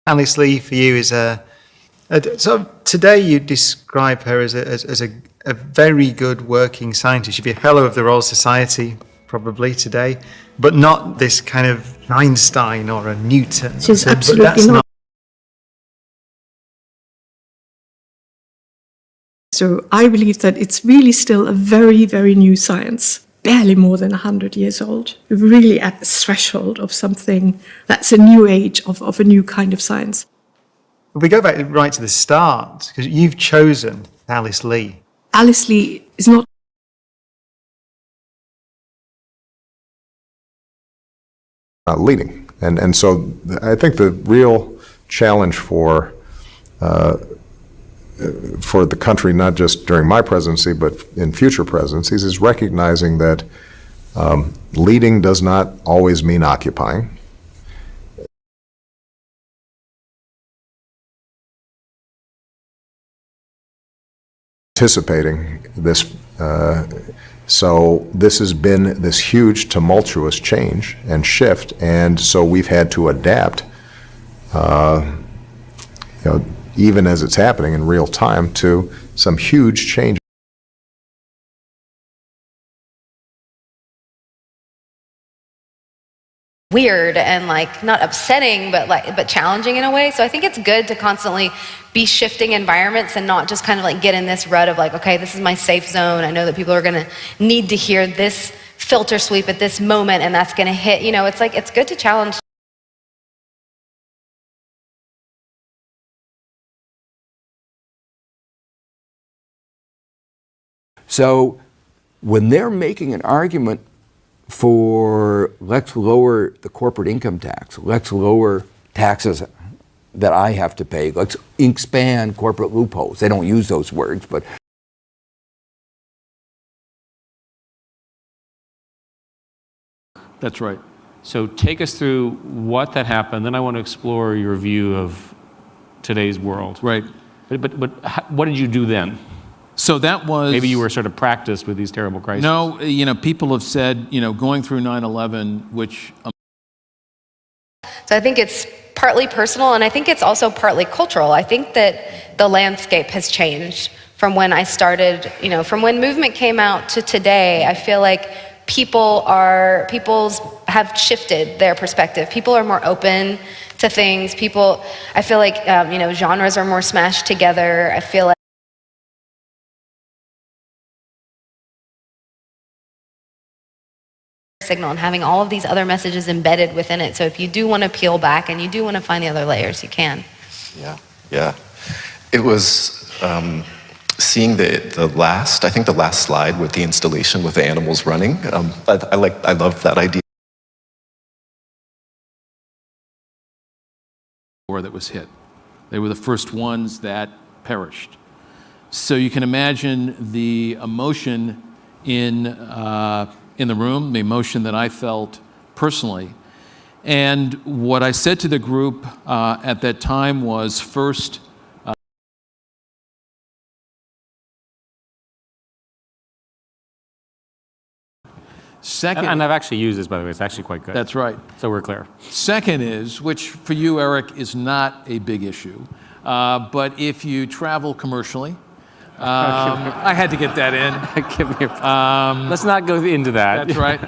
Alice Lee for you is so today you describe her as a very good working scientist. She'd be a fellow of the Royal Society probably today, but not this kind of Einstein or a Newton. She's absolutely not. So I believe that it's really still a very, very new science, barely more than 100 years old. We're really at the threshold of something that's a new age of a new kind of science. If we go back right to the start, because you've chosen Alice Lee. Alice Lee is not leading. And so I think the real challenge for the country, not just during my presidency, but in future presidencies, is recognizing that leading does not always mean occupying. Anticipating this, so this has been this huge tumultuous change and shift, and so we've had to adapt, even as it's happening in real time, to some huge change. Weird and not upsetting, but challenging in a way. So I think it's good to constantly be shifting environments and not just kind of get in this rut of okay, this is my safe zone. I know that people are going to need to hear this filter sweep at this moment, and that's going to hit. It's good to challenge. So when they're making an argument for let's lower the corporate income tax, let's lower taxes that I have to pay, let's expand corporate loopholes. They don't use those words, but that's right. So take us through what that happened, then I want to explore your view of today's world. Right. But what did you do then? So that was... Maybe you were sort of practiced with these terrible crises. No, people have said, going through 9/11, which... So So I think it's partly personal, and I think it's also partly cultural. I think that the landscape has changed from when I started, from when movement came out to today. I feel like people's have shifted their perspective. People are more open to things. I feel like, genres are more smashed together. I feel like signal and having all of these other messages embedded within it. So if you do want to peel back and you do want to find the other layers, you can. Yeah. It was seeing the last slide with the installation with the animals running. I love that idea. That was hit. They were the first ones that perished. So you can imagine the emotion in the room, the emotion that I felt personally. And what I said to the group at that time was, first, second, and I've actually used this, by the way. It's actually quite good. That's right. So we're clear. Second is, which for you, Eric, is not a big issue, but if you travel commercially, I had to get that in. Let's not go into that. That's right.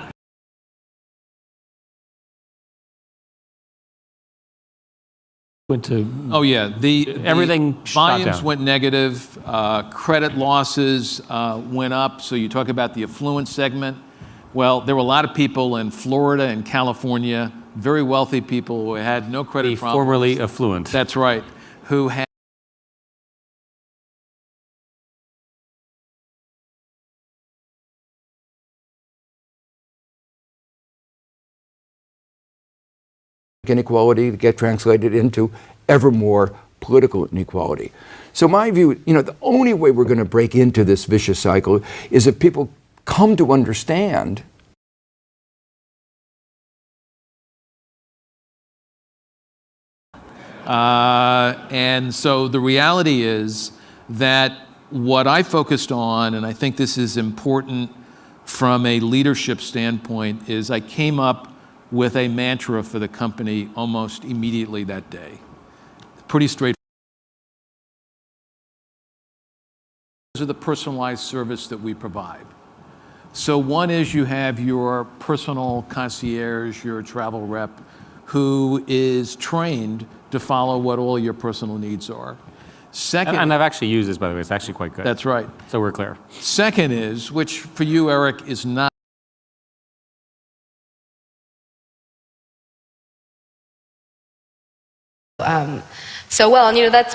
Everything volumes went negative, credit losses went up. So you talk about the affluent segment. Well, there were a lot of people in Florida and California, very wealthy people who had no credit problems. Formerly affluent. That's right. Who had inequality that get translated into ever more political inequality. So my view, the only way we're going to break into this vicious cycle is if people come to understand and so the reality is that what I focused on, and I think this is important from a leadership standpoint, is I came up with a mantra for the company almost immediately that day. Pretty straightforward. These are the personalized service that we provide. So one is you have your personal concierge, your travel rep, who is trained to follow what all your personal needs are. Second, and I've actually used this, by the way. It's actually quite good. That's right. So we're clear. Second is, which for you, Eric, is not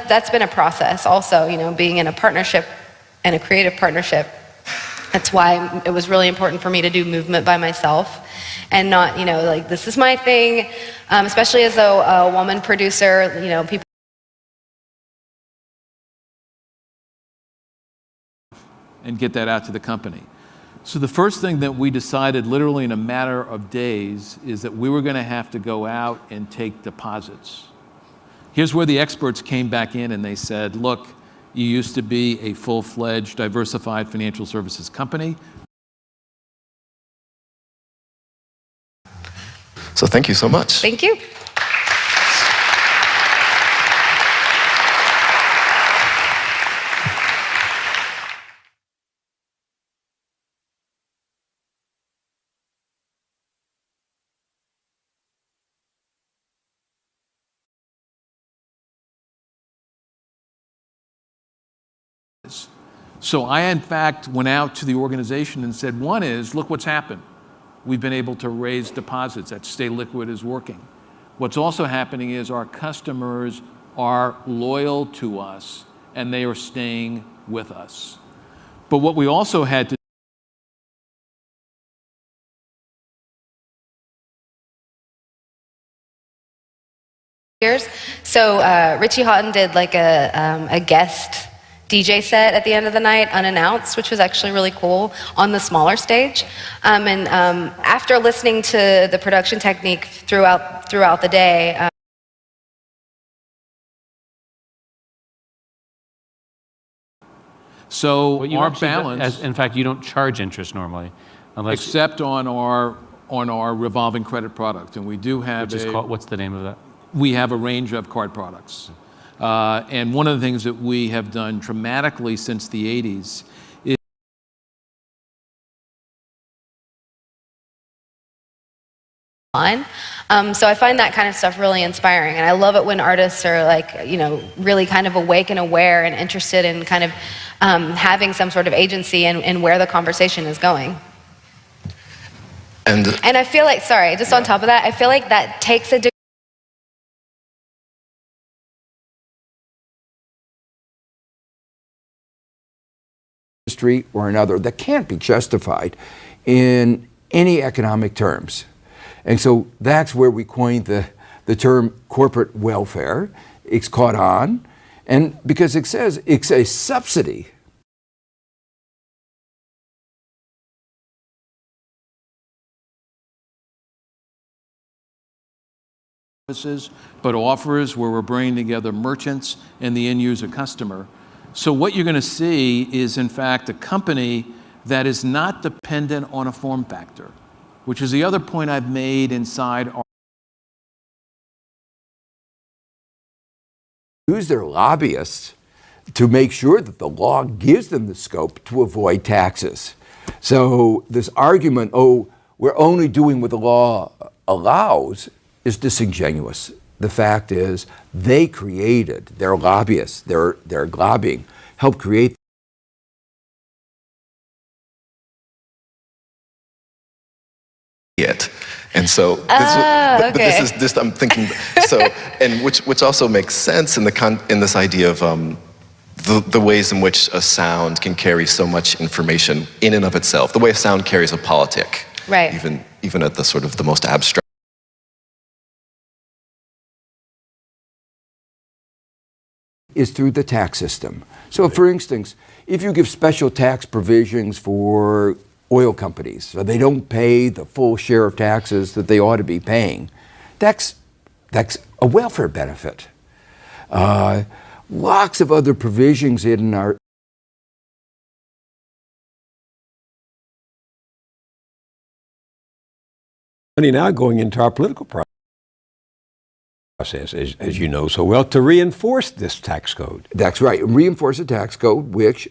that's been a process also, being in a partnership and a creative partnership. That's why it was really important for me to do movement by myself and not, this is my thing, especially as a woman producer, people. And get that out to the company. So the first thing that we decided literally in a matter of days is that we were going to have to go out and take deposits. Here's where the experts came back in and they said, look, you used to be a full-fledged, diversified financial services company. So thank you so much. Thank you. So I, in fact, went out to the organization and said, one is, look what's happened. We've been able to raise deposits. That Stay Liquid is working. What's also happening is our customers are loyal to us and they are staying with us. But what we also had to So Richie Houghton did like a guest DJ set at the end of the night, unannounced, which was actually really cool on the smaller stage. After listening to the production technique throughout the day, so our balance, in fact, you don't charge interest normally, except on our our revolving credit product, and we do have what's the name of that? We have a range of card products. And one of the things that we have done dramatically since the 80s is so I find that kind of stuff really inspiring, and I love it when artists are like, you know, really kind of awake and aware and interested in kind of having some sort of agency in where the conversation is going. And I feel like, sorry, just on top of that, I feel like that takes a industry or another that can't be justified in any economic terms. And so that's where we coined the term corporate welfare. It's caught on, and because it says it's a subsidy. But offers where we're bringing together merchants and the end user customer. So what you're going to see is, in fact, a company that is not dependent on a form factor, which is the other point I've made inside our use their lobbyists to make sure that the law gives them the scope to avoid taxes. So this argument, oh, we're only doing what the law allows, is disingenuous. The fact is, they created, their lobbyists, their lobbying, helped create it. And so this I'm thinking, so, and which also makes sense in this idea of the ways in which a sound can carry so much information in and of itself, the way a sound carries a politic, right? Even at the sort of the most abstract. is through the tax system. So for instance, if you give special tax provisions for oil companies, so they don't pay the full share of taxes that they ought to be paying, that's a welfare benefit. Lots of other provisions in our money now going into our political process, as you know so well, to reinforce this tax code. That's right, reinforce a tax code which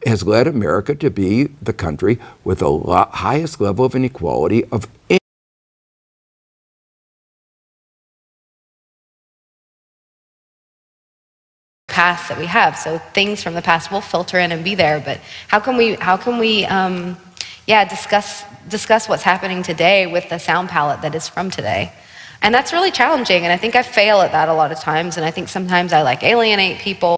has led America to be the country with the highest level of inequality of any. Past that we have, so things from the past will filter in and be there, but how can we discuss what's happening today with the sound palette that is from today? And that's really challenging, and I think I fail at that a lot of times, and I think sometimes I alienate people,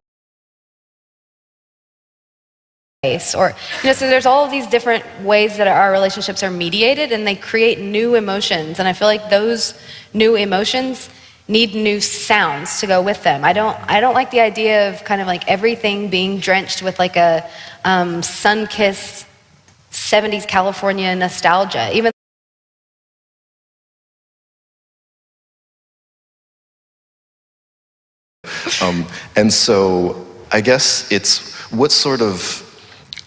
or so there's all of these different ways that our relationships are mediated, and they create new emotions, and I feel like those new emotions need new sounds to go with them. I don't like the idea of kind of like everything being drenched with like a sun-kissed 70s California nostalgia. Even and so I guess it's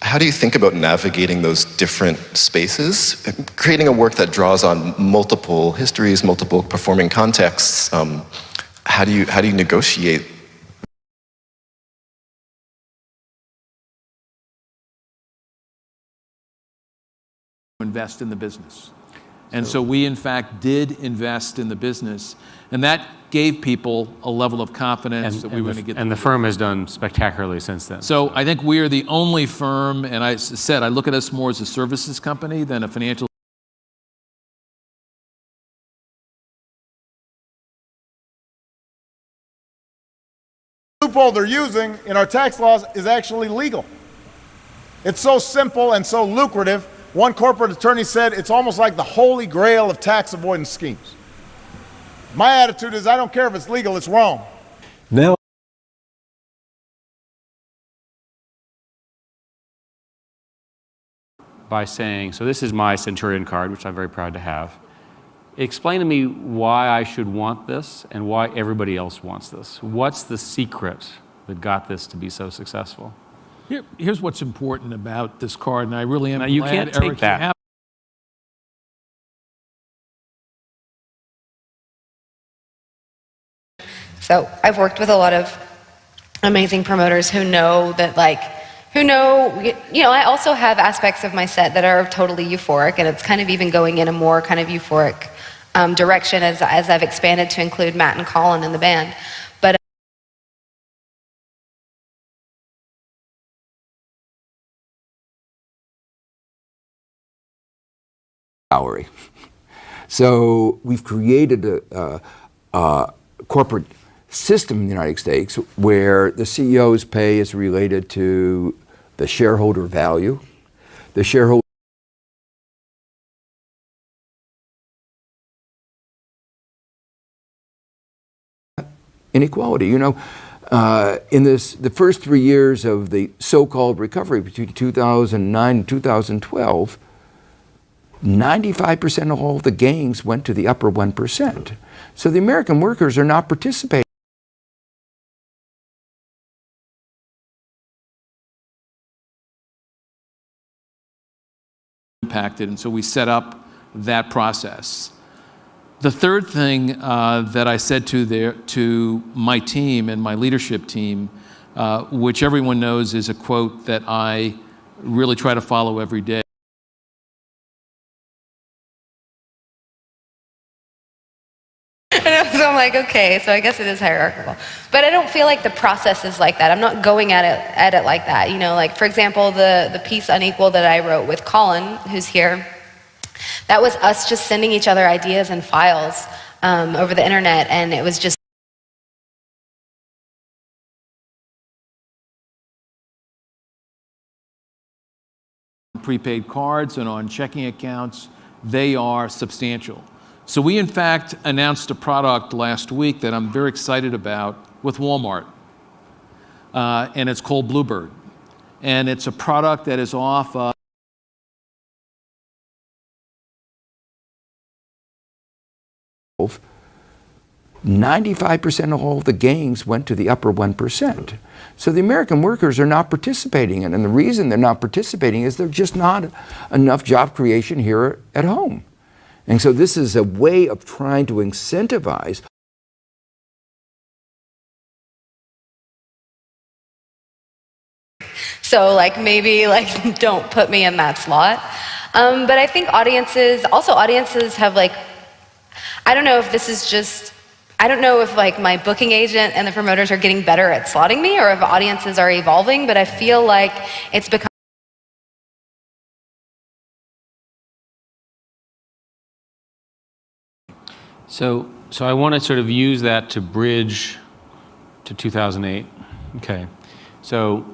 how do you think about navigating those different spaces, creating a work that draws on multiple histories, multiple performing contexts? How do you negotiate? Invest in the business. And so we, in fact, did invest in the business, and that gave people a level of confidence that we were going to get. And the firm has done spectacularly since then. So I think we are the only firm, and I said I look at us more as a services company than a financial. Loophole they're using in our tax laws is actually legal. It's so simple and so lucrative. One corporate attorney said it's almost like the holy grail of tax avoidance schemes. My attitude is I don't care if it's legal, it's wrong. Now, by saying, so this is my Centurion card, which I'm very proud to have. Explain to me why I should want this and why everybody else wants this. What's the secret that got this to be so successful? Here's what's important about this card, and I really am now, glad, you can't take Eric, that. So I've worked with a lot of amazing promoters who know that, like, I also have aspects of my set that are totally euphoric, and it's kind of even going in a more kind of euphoric direction as I've expanded to include Matt and Colin in the band. But salary. So we've created a corporate system in the United States where the CEO's pay is related to the shareholder value. The shareholder inequality. You know, in the first 3 years of the so-called recovery between 2009 and 2012, 95% of all the gains went to the upper 1%. So the American workers are not participating. Impacted, and so we set up that process. The third thing that I said to my team and my leadership team, which everyone knows is a quote that I really try to follow every day. So I'm like, okay, so I guess it is hierarchical. But I don't feel like the process is like that. I'm not going at it like that. You know, like, for example, the piece Unequal that I wrote with Colin, who's here, that was us just sending each other ideas and files over the internet, and it was just prepaid cards and on checking accounts, they are substantial. So we, in fact, announced a product last week that I'm very excited about with Walmart, and it's called Bluebird. And it's a product that is off 95% of all the gains went to the upper 1%. So the American workers are not participating in it, and the reason they're not participating is there's just not enough job creation here at home. And so this is a way of trying to incentivize. so, like, maybe, like, don't put me in that slot. But I think audiences have, like, I don't know if this is just, I don't know if, like, my booking agent and the promoters are getting better at slotting me, or if audiences are evolving, but I feel like it's become So I want to sort of use that to bridge to 2008. Okay. So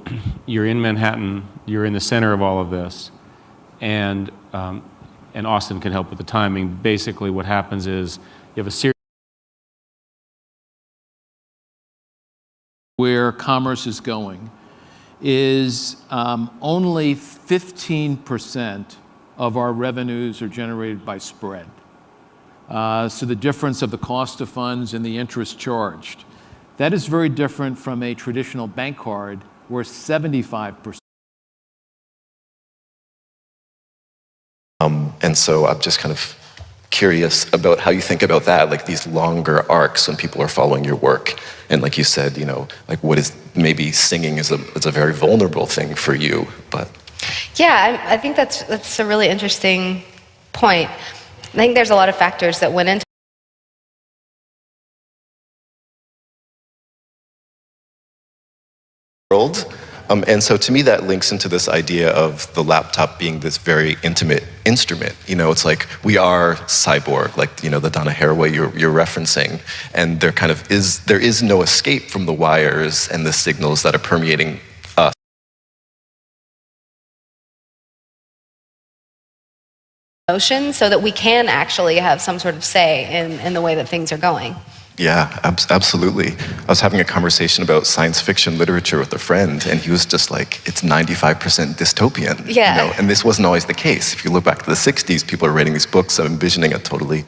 you're in Manhattan, you're in the center of all of this, and Austin can help with the timing. Basically what happens is you have a series where commerce is going is only 15% of our revenues are generated by spread. So the difference of the cost of funds and the interest charged. That is very different from a traditional bank card where 75%. And so I'm just kind of curious about how you think about that, like these longer arcs when people are following your work. And like you said, you know, like what is maybe singing is a very vulnerable thing for you, but. Yeah, I think that's a really interesting point. I think there's a lot of factors that went into world. And so to me that links into this idea of the laptop being this very intimate instrument. You know, it's like we are cyborg, like, you know, the Donna Haraway you're referencing, and there is no escape from the wires and the signals that are permeating us. motion so that we can actually have some sort of say in the way that things are going. Yeah, absolutely. I was having a conversation about science fiction literature with a friend, and he was just like, it's 95% dystopian. Yeah. You know? And this wasn't always the case. If you look back to the 60s, people are writing these books envisioning a totally...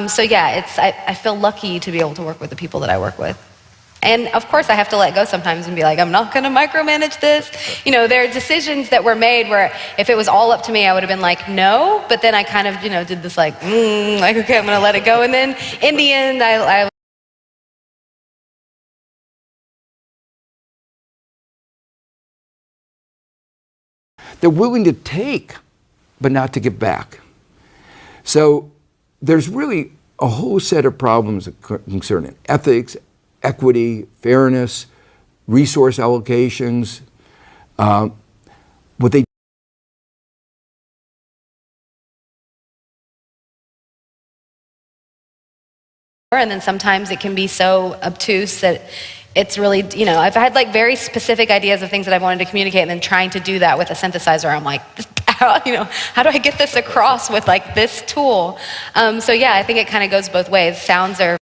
So yeah, I feel lucky to be able to work with the people that I work with. And of course, I have to let go sometimes and be like, I'm not going to micromanage this. You know, there are decisions that were made where if it was all up to me, I would have been like, no. But then I kind of, you know, did this like, like, okay, I'm going to let it go. And then in the end, I They're willing to take, but not to give back. So there's really a whole set of problems concerning ethics, equity, fairness, resource allocations. What they and then sometimes it can be so obtuse that it's really, you know, I've had like very specific ideas of things that I wanted to communicate, and then trying to do that with a synthesizer, I'm like, how do I get this across with like this tool? So yeah, I think it kind of goes both ways. Sounds are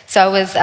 so I was